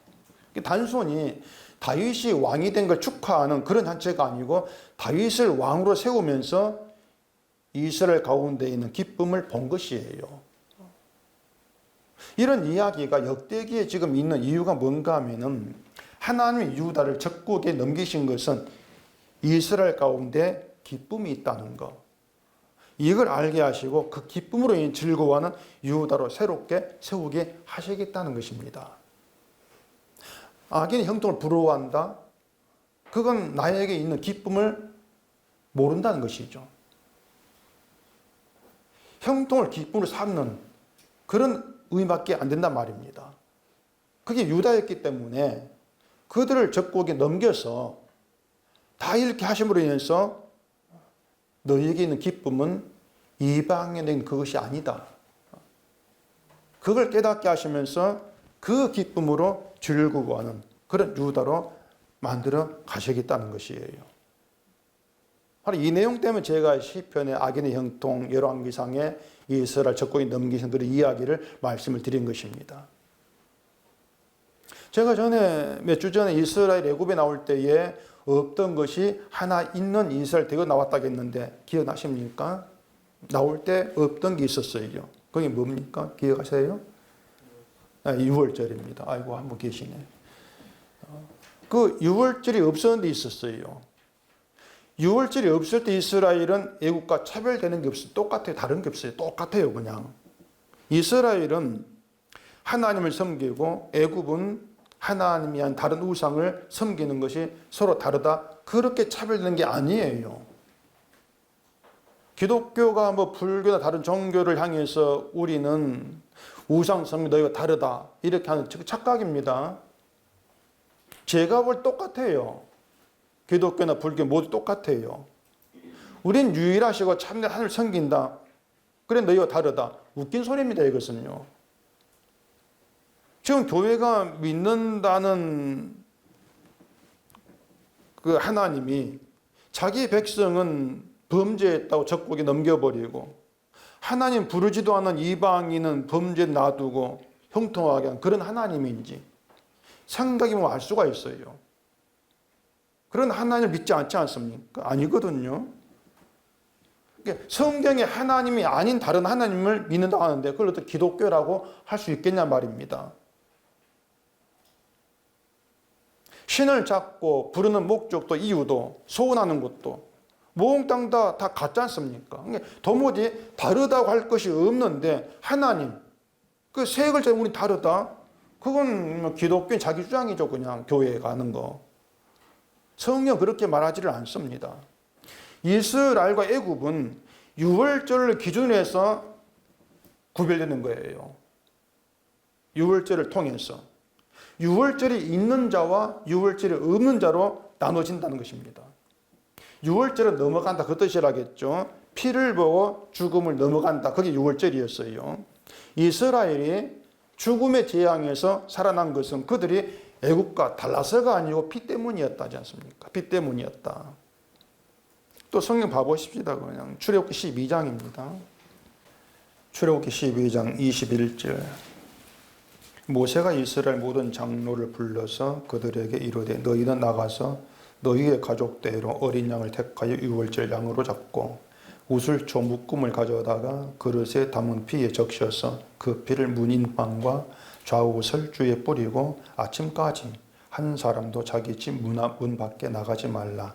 단순히 다윗이 왕이 된 걸 축하하는 그런 잔치가 아니고 다윗을 왕으로 세우면서 이스라엘 가운데 있는 기쁨을 본 것이에요. 이런 이야기가 역대기에 지금 있는 이유가 뭔가 하면은 하나님이 유다를 적국에 넘기신 것은 이스라엘 가운데 기쁨이 있다는 것. 이걸 알게 하시고 그 기쁨으로 인해 즐거워하는 유다로 새롭게 세우게 하시겠다는 것입니다. 악인의 형통을 부러워한다? 그건 나에게 있는 기쁨을 모른다는 것이죠. 형통을 기쁨으로 삼는 그런 의미밖에 안 된단 말입니다. 그게 유다였기 때문에 그들을 적국에 넘겨서 다 이렇게 하심으로 인해서 너희에게 있는 기쁨은 이방에 있는 그것이 아니다. 그걸 깨닫게 하시면서 그 기쁨으로 즐거워하는 그런 유다로 만들어 가시겠다는 것이에요. 바로 이 내용 때문에 제가 시편의 악인의 형통, 열왕기상의 이스라엘 적국에 넘기신 그런 이야기를 말씀을 드린 것입니다. 제가 전에 몇 주 전에 이스라엘 애굽에 나올 때에 없던 것이 하나 있는 이스라엘 대거 나왔다고 했는데 기억나십니까? 나올 때 없던 게 있었어요. 그게 뭡니까? 기억하세요? 6월절입니다. 아이고, 한 분 계시네. 그 6월절이 없었는데 있었어요. 6월절이 없을 때 이스라엘은 애국과 차별되는 게 없어요. 똑같아요. 다른 게 없어요. 똑같아요. 그냥. 이스라엘은 하나님을 섬기고 애국은 하나님이 한 다른 우상을 섬기는 것이 서로 다르다. 그렇게 차별되는 게 아니에요. 기독교가 뭐 불교나 다른 종교를 향해서 우리는 우상 섬기 너희가 다르다. 이렇게 하는 착각입니다. 제가 볼 똑같아요. 기독교나 불교 모두 똑같아요. 우린 유일하시고 참된 하나님을 섬긴다. 그래 너희가 다르다. 웃긴 소리입니다. 이것은요. 지금 교회가 믿는다는 그 하나님이 자기 백성은 범죄했다고 적국에 넘겨버리고 하나님 부르지도 않은 이방인은 범죄 놔두고 형통하게 한 그런 하나님인지 생각이 뭐 알 수가 있어요. 그런 하나님을 믿지 않지 않습니까? 아니거든요. 성경에 하나님이 아닌 다른 하나님을 믿는다고 하는데 그걸 어떻게 기독교라고 할 수 있겠냐 말입니다. 신을 찾고 부르는 목적도 이유도 소원하는 것도 몽땅 다 같지 않습니까? 도무지 다르다고 할 것이 없는데 하나님 그 세 글자 우리 다르다? 그건 기독교인 자기 주장이죠. 그냥 교회에 가는 거. 성경 그렇게 말하지를 않습니다. 이스라엘과 애굽은 유월절을 기준으로 해서 구별되는 거예요. 유월절을 통해서. 유월절이 있는 자와 유월절이 없는 자로 나눠진다는 것입니다. 유월절은 넘어간다 그 뜻이라겠죠. 피를 보고 죽음을 넘어간다. 그게 유월절이었어요. 이스라엘이 죽음의 재앙에서 살아난 것은 그들이 애국과 달라서가 아니고 피 때문이었다지 않습니까? 피 때문이었다. 또 성경 봐보십시다. 그냥 출애굽기 12장입니다. 출애굽기 12장 21절. 모세가 이스라엘 모든 장로를 불러서 그들에게 이르되 너희는 나가서 너희의 가족대로 어린 양을 택하여 유월절 양으로 잡고 우슬초 묶음을 가져다가 그릇에 담은 피에 적셔서 그 피를 문인방과 좌우 설주에 뿌리고 아침까지 한 사람도 자기 집 문 밖에 나가지 말라.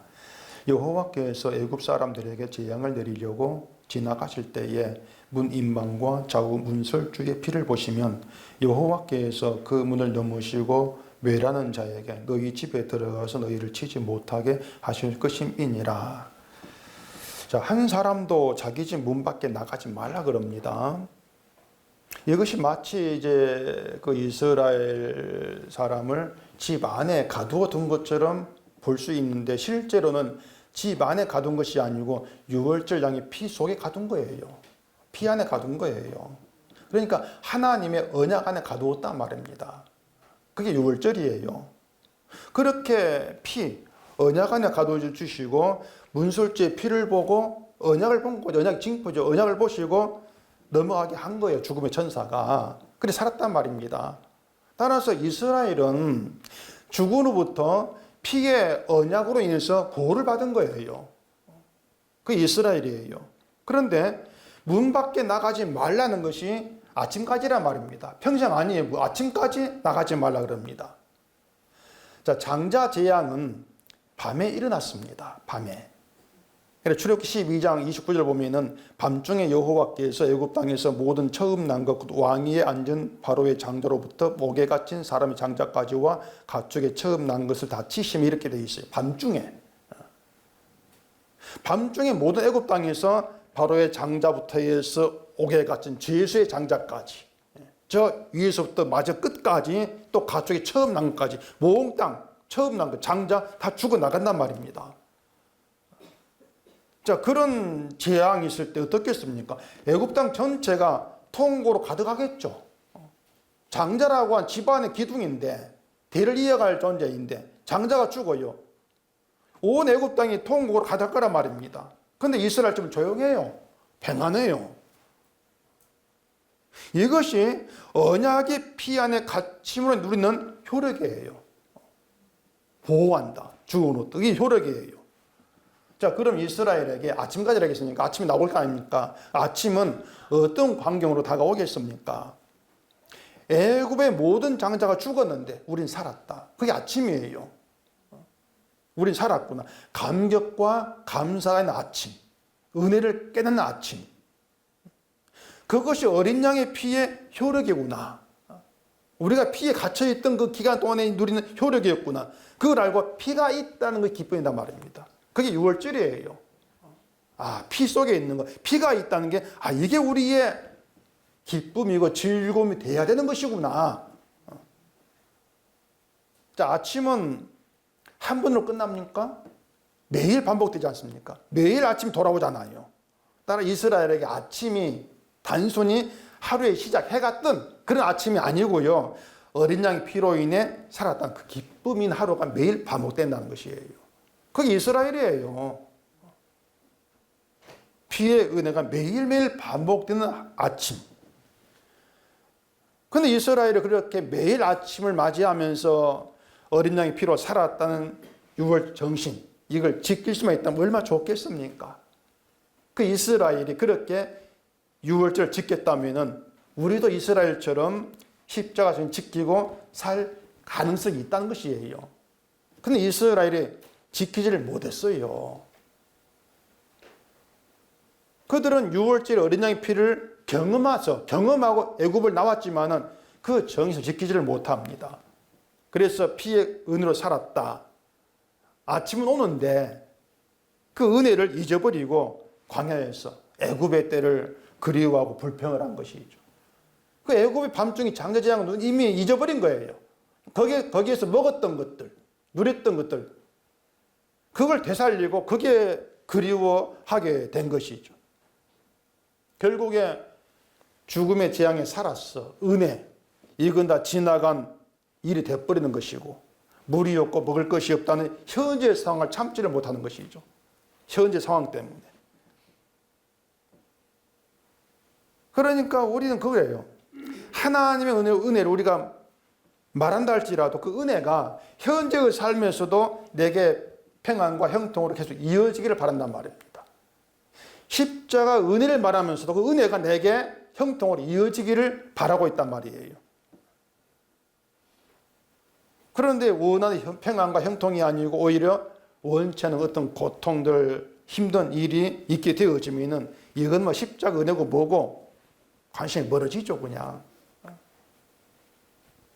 여호와께서 애굽 사람들에게 재앙을 내리려고 지나가실 때에 문 인방과 좌우 문 설주의 피를 보시면 여호와께서 그 문을 넘으시고 외라는 자에게 너희 집에 들어가서 너희를 치지 못하게 하실 것임이니라. 자, 한 사람도 자기 집 문 밖에 나가지 말라 그럽니다. 이것이 마치 이제 그 이스라엘 사람을 집 안에 가두어 둔 것처럼 볼 수 있는데 실제로는 집 안에 가둔 것이 아니고 유월절 양의 피 속에 가둔 거예요. 피 안에 가둔 거예요. 그러니까 하나님의 언약 안에 가두었단 말입니다. 그게 유월절이에요. 그렇게 언약 안에 가두어 주시고 문설주의 피를 보고 언약을 본 거죠. 언약 징표죠. 언약을 보시고 넘어가게 한 거예요. 죽음의 천사가. 그래 살았단 말입니다. 따라서 이스라엘은 죽음으로부터 피의 언약으로 인해서 보호를 받은 거예요. 그게 이스라엘이에요. 그런데 문 밖에 나가지 말라는 것이 아침까지란 말입니다. 평생 아니에요. 아침까지 나가지 말라 그럽니다. 자, 장자 재앙은 밤에 일어났습니다. 밤에. 출애굽기 12장 29절 보면은 밤중에 여호와께서 애굽 땅에서 모든 처음 난 것 왕위에 앉은 바로의 장자로부터 목에 갇힌 사람의 장자까지와 가축의 처음 난 것을 다 치심이 이렇게 되어 있어요. 밤중에 모든 애굽 땅에서 바로의 장자부터 해서 옥에 갇힌 죄수의 장자까지 저 위에서부터 마저 끝까지 또 가축의 처음 난 것까지 몽땅 처음 난 것 장자 다 죽어나간단 말입니다. 자, 그런 재앙이 있을 때 어떻겠습니까? 애굽 땅 전체가 통고로 가득하겠죠. 장자라고 한 집안의 기둥인데 대를 이어갈 존재인데 장자가 죽어요. 온 애굽 땅이 통고로 가득할 거란 말입니다. 그런데 이스라엘 좀 조용해요. 평안해요. 이것이 언약의 피 안에 갇힘으로 누리는 효력이에요. 보호한다. 죽은 옷. 이게 효력이에요. 자, 그럼 이스라엘에게 아침까지라고 했으니까 아침이 나올 거 아닙니까? 아침은 어떤 광경으로 다가오겠습니까? 애굽의 모든 장자가 죽었는데 우린 살았다. 그게 아침이에요. 우린 살았구나. 감격과 감사가 있는 아침. 은혜를 깨닫는 아침. 그것이 어린 양의 피의 효력이구나. 우리가 피에 갇혀있던 그 기간 동안에 누리는 효력이었구나. 그걸 알고 피가 있다는 게 기쁨이란 말입니다. 그게 6월절이에요. 아, 피 속에 있는 거. 피가 있다는 게, 아, 이게 우리의 기쁨이고 즐거움이 돼야 되는 것이구나. 자, 아침은 한 번으로 끝납니까? 매일 반복되지 않습니까? 매일 아침 돌아오잖아요. 따라 이스라엘에게 아침이 단순히 하루의 시작, 해가 뜬 그런 아침이 아니고요. 어린 양의 피로 인해 살았던 그 기쁨인 하루가 매일 반복된다는 것이에요. 그게 이스라엘이에요. 피의 은혜가 매일매일 반복되는 아침. 그런데 이스라엘이 그렇게 매일 아침을 맞이하면서 어린 양의 피로 살았다는 6월 정신, 이걸 지킬 수만 있다면 얼마나 좋겠습니까? 그 이스라엘이 그렇게 6월절을 지켰다면 우리도 이스라엘처럼 십자가를 지키고 살 가능성이 있다는 것이에요. 근데 이스라엘이 지키지를 못했어요. 그들은 6월절 어린 양의 피를 경험하고 애굽을 나왔지만은 그 정신을 지키지를 못합니다. 그래서 피의 은혜로 살았다. 아침은 오는데 그 은혜를 잊어버리고 광야에서 애굽의 때를 그리워하고 불평을 한 것이죠. 그 애굽의 밤중이 장자재앙은 이미 잊어버린 거예요. 거기에서 먹었던 것들, 누렸던 것들, 그걸 되살리고 그게 그리워하게 된 것이죠. 결국에 죽음의 재앙에 살았어. 은혜. 이건 다 지나간 일이 돼버리는 것이고 물이 없고 먹을 것이 없다는 현재 상황을 참지를 못하는 것이죠. 현재 상황 때문에. 그러니까 우리는 그거예요. 하나님의 은혜를 우리가 말한다 할지라도 그 은혜가 현재의 삶에서도 내게 평안과 형통으로 계속 이어지기를 바란단 말입니다. 십자가 은혜를 말하면서도 그 은혜가 내게 형통으로 이어지기를 바라고 있단 말이에요. 그런데 원하는 평안과 형통이 아니고 오히려 원치 않은 어떤 고통들, 힘든 일이 있게 되어지면은 이건 뭐 십자가 은혜고 뭐고 관심이 멀어지죠, 그냥.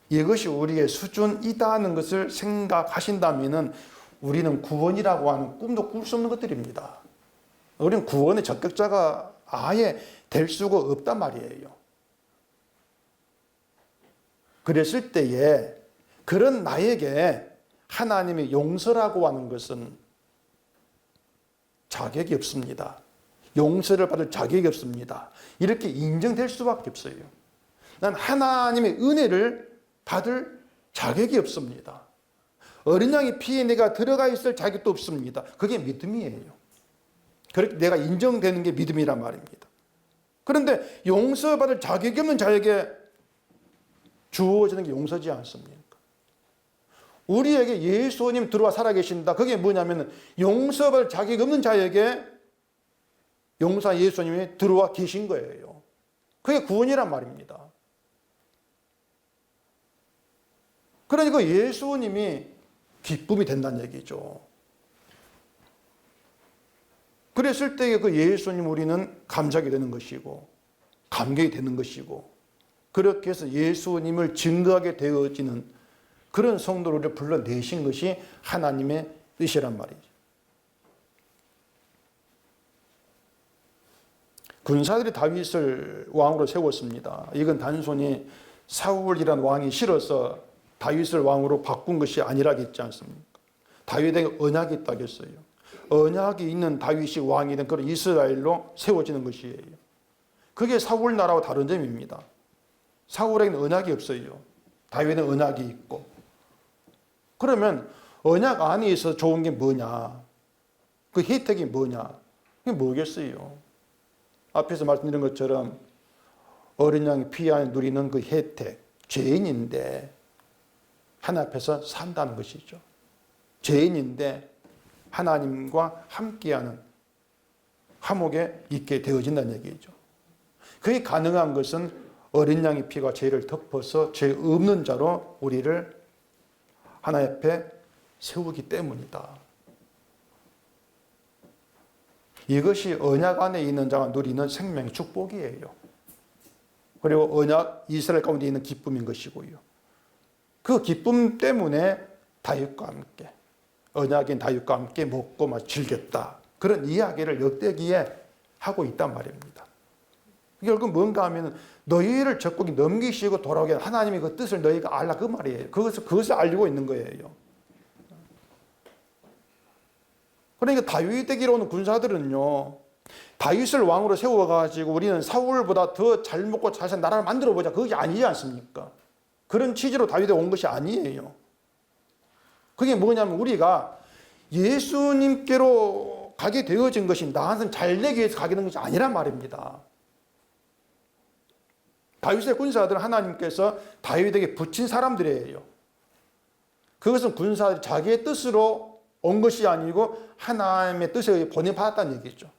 이것이 우리의 수준이다는 것을 생각하신다면은 우리는 구원이라고 하는 꿈도 꿀 수 없는 것들입니다. 우리는 구원의 적격자가 아예 될 수가 없단 말이에요. 그랬을 때에 그런 나에게 하나님의 용서라고 하는 것은 자격이 없습니다. 용서를 받을 자격이 없습니다. 이렇게 인정될 수밖에 없어요. 난 하나님의 은혜를 받을 자격이 없습니다. 어린 양의 피에 내가 들어가 있을 자격도 없습니다. 그게 믿음이에요. 그렇게 내가 인정되는 게 믿음이란 말입니다. 그런데 용서받을 자격이 없는 자에게 주어지는 게 용서지 않습니까? 우리에게 예수님 들어와 살아계신다. 그게 뭐냐면 용서받을 자격이 없는 자에게 용서 예수님이 들어와 계신 거예요. 그게 구원이란 말입니다. 그러니까 예수님이 기쁨이 된다는 얘기죠. 그랬을 때 그 예수님 우리는 감사하게 되는 것이고 감격이 되는 것이고 그렇게 해서 예수님을 증거하게 되어지는 그런 성도를 불러내신 것이 하나님의 뜻이란 말이죠. 군사들이 다윗을 왕으로 세웠습니다. 이건 단순히 사울이라는 왕이 싫어서 다윗을 왕으로 바꾼 것이 아니라겠지 않습니까? 다윗에게 언약이 있다겠어요. 언약이 있는 다윗이 왕이 된 그런 이스라엘로 세워지는 것이에요. 그게 사울 나라와 다른 점입니다. 사울에게는 언약이 없어요. 다윗은 언약이 있고. 그러면 언약 안에 있어서 좋은 게 뭐냐? 그 혜택이 뭐냐? 그게 뭐겠어요? 앞에서 말씀드린 것처럼 어린 양의 피 안에 누리는 그 혜택, 죄인인데 하나님 앞에서 산다는 것이죠. 죄인인데 하나님과 함께하는 화목에 있게 되어진다는 얘기죠. 그게 가능한 것은 어린 양의 피가 죄를 덮어서 죄 없는 자로 우리를 하나님 앞에 세우기 때문이다. 이것이 언약 안에 있는 자가 누리는 생명 축복이에요. 그리고 언약 이스라엘 가운데 있는 기쁨인 것이고요. 그 기쁨 때문에 다윗과 함께, 언약인 다윗과 함께 먹고 마시고 즐겼다. 그런 이야기를 역대기에 하고 있단 말입니다. 결국 뭔가 하면 너희를 적국이 넘기시고 돌아오게 하나님의 그 뜻을 너희가 알라 그 말이에요. 그것을 알고 있는 거예요. 그러니까 다윗에게로 오는 군사들은요, 다윗을 왕으로 세워가지고 우리는 사울보다 더 잘 먹고 잘 사는 나라를 만들어보자. 그것이 아니지 않습니까? 그런 취지로 다윗에 온 것이 아니에요. 그게 뭐냐면 우리가 예수님께로 가게 되어진 것이 나한테 잘 되기 위해서 가게 된 것이 아니란 말입니다. 다윗의 군사들은 하나님께서 다윗에게 붙인 사람들이에요. 그것은 군사들이 자기의 뜻으로 온 것이 아니고 하나님의 뜻에 의해 보내받았다는 얘기죠.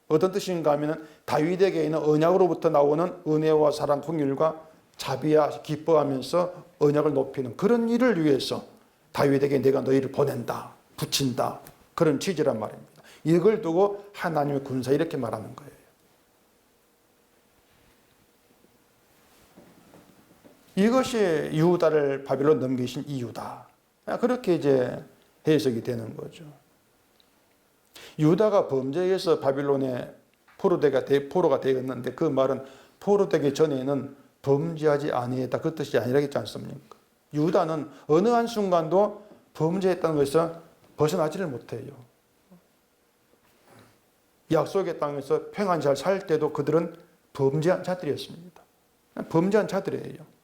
어떤 뜻인가 하면 다윗에게 있는 언약으로부터 나오는 은혜와 사랑, 긍휼과 자비와 기뻐하면서 언약을 높이는 그런 일을 위해서 다윗에게 내가 너희를 보낸다, 붙인다. 그런 취지란 말입니다. 이걸 두고 하나님의 군사 이렇게 말하는 거예요. 이것이 유다를 바빌론 넘기신 이유다. 그렇게 이제 해석이 되는 거죠. 유다가 범죄해서 바빌론에 포로가 되었는데 그 말은 포로되기 전에는 범죄하지 아니했다. 그 뜻이 아니라겠지 않습니까? 유다는 어느 한순간도 범죄했다는 것에서 벗어나지를 못해요. 약속의 땅에서 평안 잘 살 때도 그들은 범죄한 자들이었습니다. 범죄한 자들이에요.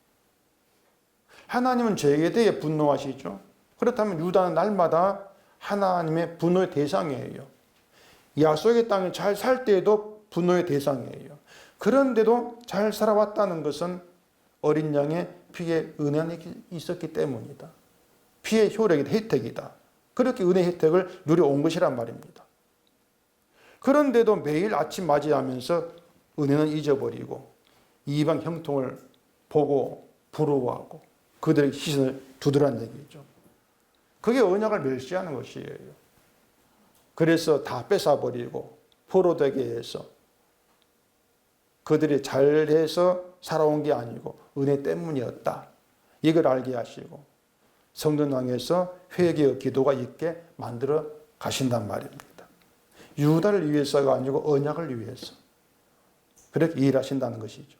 하나님은 죄에 대해 분노하시죠. 그렇다면 유다는 날마다 하나님의 분노의 대상이에요. 약속의 땅에 잘 살 때에도 분노의 대상이에요. 그런데도 잘 살아왔다는 것은 어린 양의 피의 은혜가 있었기 때문이다. 피의 효력이 혜택이다. 그렇게 은혜 혜택을 누려온 것이란 말입니다. 그런데도 매일 아침 맞이하면서 은혜는 잊어버리고 이방 형통을 보고 부러워하고 그들의 시선을 두드란 얘기죠. 그게 언약을 멸시하는 것이에요. 그래서 다 뺏어버리고 포로되게 해서 그들이 잘해서 살아온 게 아니고 은혜 때문이었다. 이걸 알게 하시고 성전왕에서 회개의 기도가 있게 만들어 가신단 말입니다. 유다를 위해서가 아니고 언약을 위해서 그렇게 일하신다는 것이죠.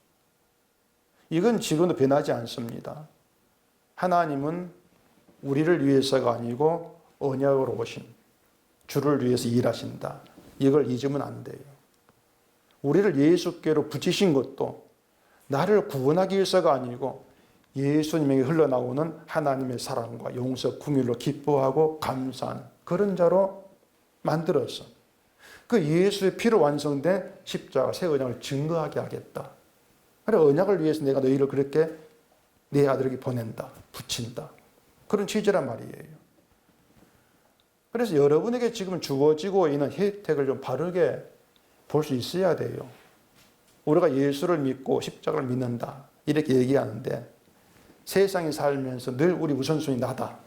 이건 지금도 변하지 않습니다. 하나님은 우리를 위해서가 아니고 언약으로 오신 주를 위해서 일하신다. 이걸 잊으면 안 돼요. 우리를 예수께로 붙이신 것도 나를 구원하기 위해서가 아니고 예수님에게 흘러나오는 하나님의 사랑과 용서, 긍휼로 기뻐하고 감사하는 그런 자로 만들어서 그 예수의 피로 완성된 십자가 새 언약을 증거하게 하겠다. 그래 언약을 위해서 내가 너희를 그렇게 내 아들에게 보낸다, 붙인다. 그런 취지란 말이에요. 그래서 여러분에게 지금 주어지고 있는 혜택을 좀 바르게 볼 수 있어야 돼요. 우리가 예수를 믿고 십자가를 믿는다. 이렇게 얘기하는데 세상에 살면서 늘 우리 우선순위 나다.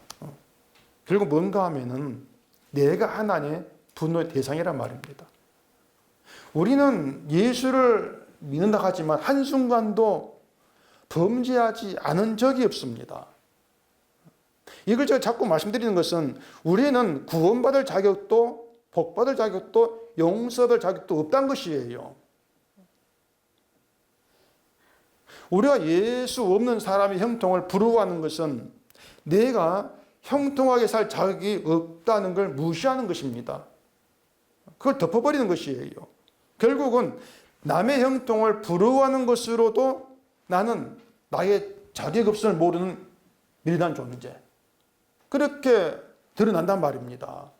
결국 뭔가 하면은 내가 하나님의 분노의 대상이란 말입니다. 우리는 예수를 믿는다 하지만 한순간도 범죄하지 않은 적이 없습니다. 이걸 제가 자꾸 말씀드리는 것은 우리는 구원받을 자격도 복받을 자격도 용서받을 자격도 없다는 것이에요. 우리가 예수 없는 사람의 형통을 부러워하는 것은 내가 형통하게 살 자격이 없다는 걸 무시하는 것입니다. 그걸 덮어버리는 것이에요. 결국은 남의 형통을 부러워하는 것으로도 나는 나의 자격 없음을 모르는 미련한 존재. 그렇게 드러난단 말입니다.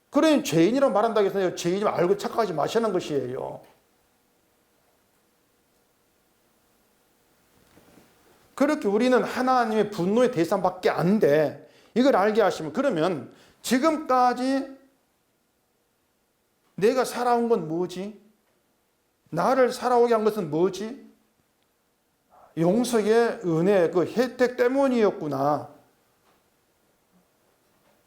그러니 죄인이라고 말한다고 해서 죄인을 알고 착각하지 마시는 것이에요. 그렇게 우리는 하나님의 분노의 대상밖에 안 돼. 이걸 알게 하시면, 그러면 지금까지 내가 살아온 건 뭐지? 나를 살아오게 한 것은 뭐지? 용서의 은혜, 그 혜택 때문이었구나.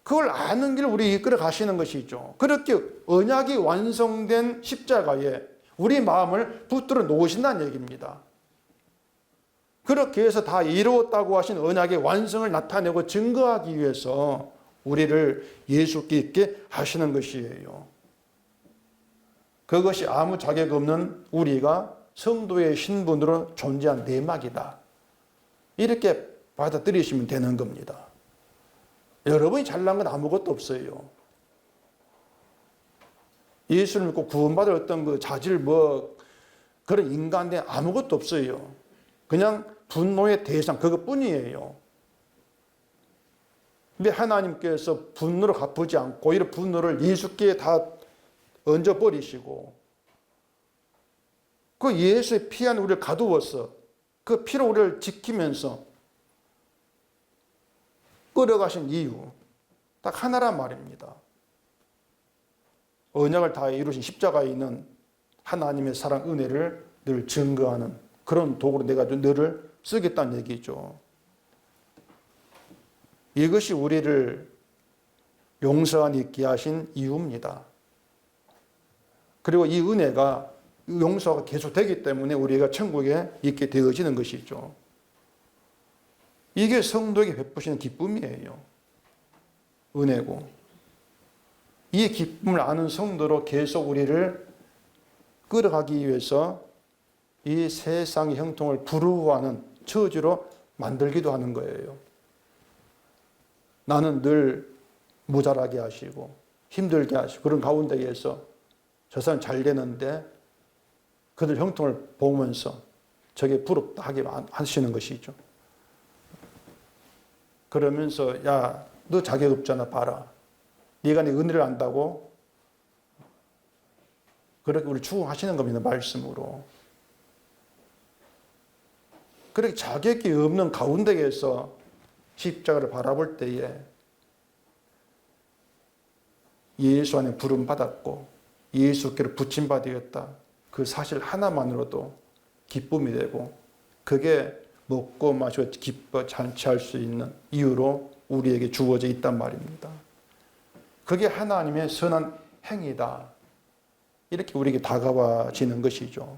그걸 아는 길을 우리 이끌어 가시는 것이죠. 그렇게 언약이 완성된 십자가에 우리 마음을 붙들어 놓으신다는 얘기입니다. 그렇게 해서 다 이루었다고 하신 언약의 완성을 나타내고 증거하기 위해서 우리를 예수께 있게 하시는 것이에요. 그것이 아무 자격 없는 우리가 성도의 신분으로 존재한 내막이다. 이렇게 받아들이시면 되는 겁니다. 여러분이 잘난 건 아무것도 없어요. 예수를 믿고 구원받을 어떤 그 자질 그런 인간데 아무것도 없어요. 그냥 분노의 대상 그것뿐이에요. 근데 하나님께서 분노를 갚지 않고 이런 분노를 예수께 다 얹어버리시고 그 예수의 피 안에 우리를 가두어서 그 피로 우리를 지키면서 끌어가신 이유 딱 하나란 말입니다. 언약을 다 이루신 십자가에 있는 하나님의 사랑 은혜를 늘 증거하는 그런 도구로 내가 너를 쓰겠다는 얘기죠. 이것이 우리를 용서 안에 있게 하신 이유입니다. 그리고 이 은혜가 용서가 계속되기 때문에 우리가 천국에 있게 되어지는 것이죠. 이게 성도에게 베푸시는 기쁨이에요. 은혜고. 이 기쁨을 아는 성도로 계속 우리를 끌어가기 위해서 이 세상의 형통을 부러워하는 처지로 만들기도 하는 거예요. 나는 늘 모자라게 하시고 힘들게 하시고 그런 가운데에서 저 사람 잘 되는데 그들 형통을 보면서 저게 부럽다 하게 하시는 것이죠. 그러면서 야, 너 자격 없잖아 봐라. 네가 내 은혜를 안다고 그렇게 우리 추궁하시는 겁니다. 말씀으로. 그렇게 자격이 없는 가운데에서 십자가를 바라볼 때에 예수 안에 부름받았고 예수께로 부침받았다. 그 사실 하나만으로도 기쁨이 되고 그게 먹고 마시고 기뻐 잔치할 수 있는 이유로 우리에게 주어져 있단 말입니다. 그게 하나님의 선한 행위다. 이렇게 우리에게 다가와지는 것이죠.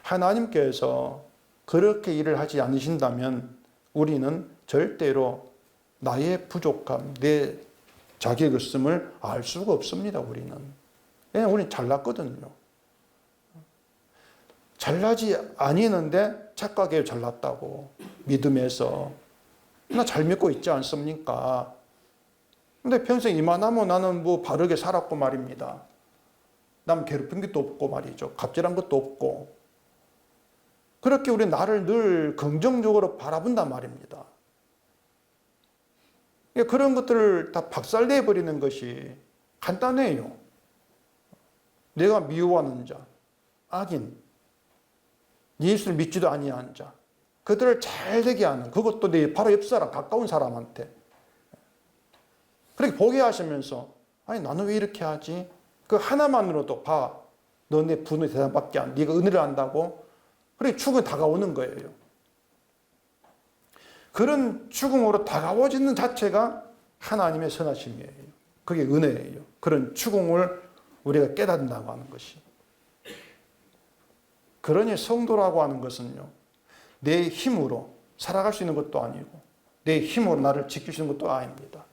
하나님께서 그렇게 일을 하지 않으신다면 우리는 절대로 나의 부족함, 내 자격 없음을 알 수가 없습니다. 우리는. 우리는 잘났거든요. 잘나지 아니는데 착각해요. 잘났다고. 믿음에서. 나 잘 믿고 있지 않습니까? 근데 평생 이만하면 나는 바르게 살았고 말입니다. 남 괴롭힌 것도 없고 말이죠. 갑질한 것도 없고. 그렇게 우리 나를 늘 긍정적으로 바라본단 말입니다. 그런 것들을 다 박살내버리는 것이 간단해요. 내가 미워하는 자, 악인, 예수를 믿지도 아니하는 자, 그들을 잘되게 하는 그것도 내 바로 옆 사람, 가까운 사람한테 그렇게 보게 하시면서 아니 나는 왜 이렇게 하지? 그 하나만으로도 봐. 너 내 분의 대상밖에 안 네가 은혜를 안다고? 그렇게 죽음이 다가오는 거예요. 그런 죽음으로 다가오지는 자체가 하나님의 선하심이에요. 그게 은혜예요. 그런 죽음을 우리가 깨닫는다고 하는 것이. 그러니 성도라고 하는 것은요. 내 힘으로 살아갈 수 있는 것도 아니고 내 힘으로 나를 지킬 수 있는 것도 아닙니다.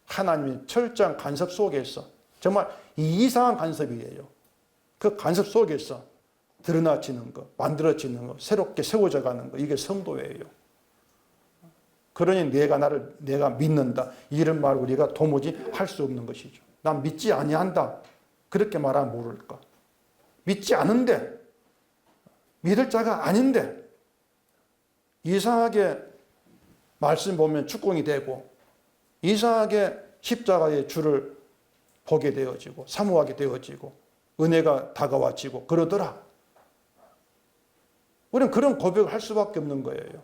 하나님의 철저한 간섭 속에서 정말 이상한 간섭이에요. 그 간섭 속에서 드러나지는 것, 만들어지는 것, 새롭게 세워져 가는 것, 이게 성도예요. 그러니 내가 믿는다. 이런 말 우리가 도무지 할 수 없는 것이죠. 난 믿지 아니한다. 그렇게 말하면 모를까. 믿지 않은데, 믿을 자가 아닌데, 이상하게 말씀 보면 축공이 되고, 이상하게 십자가의 주를 보게 되어지고, 사모하게 되어지고, 은혜가 다가와지고, 그러더라. 우리는 그런 고백을 할 수밖에 없는 거예요.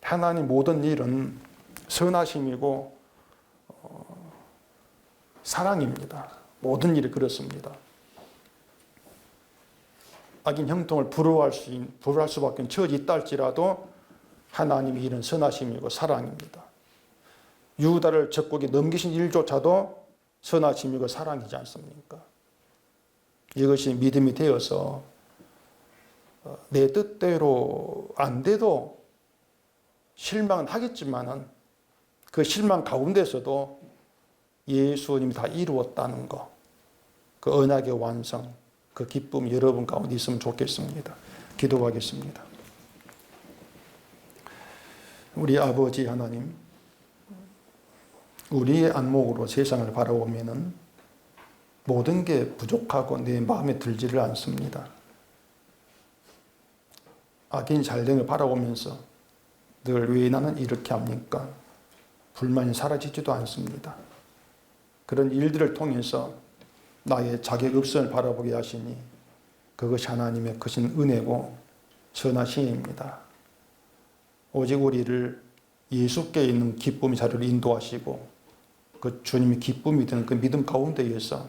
하나님 모든 일은 선하심이고 사랑입니다. 모든 일이 그렇습니다. 악인 형통을 불허할 수밖에 없는 처지 있다 할지라도 하나님의 일은 선하심이고 사랑입니다. 유다를 적국에 넘기신 일조차도 선하심이고 사랑이지 않습니까? 이것이 믿음이 되어서 내 뜻대로 안 돼도 실망은 하겠지만은 그 실망 가운데서도 예수님이 다 이루었다는 것, 그 언약의 완성, 그 기쁨이 여러분 가운데 있으면 좋겠습니다. 기도하겠습니다. 우리 아버지 하나님, 우리의 안목으로 세상을 바라보면은 모든 게 부족하고 내 마음에 들지를 않습니다. 악인이 잘된 걸 바라보면서 늘 왜 나는 이렇게 합니까? 불만이 사라지지도 않습니다. 그런 일들을 통해서 나의 자격 없음을 바라보게 하시니 그것이 하나님의 크신 은혜고 선하심입니다. 오직 우리를 예수께 있는 기쁨의 자리로 인도하시고 그 주님의 기쁨이 되는 그 믿음 가운데에서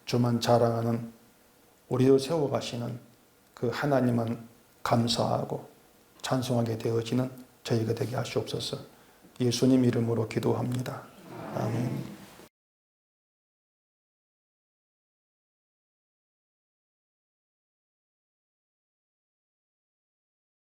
주만 자랑하는 우리를 세워가시는 그 하나님만 감사하고 찬송하게 되어지는 저희가 되게 하시옵소서. 예수님 이름으로 기도합니다. 아멘.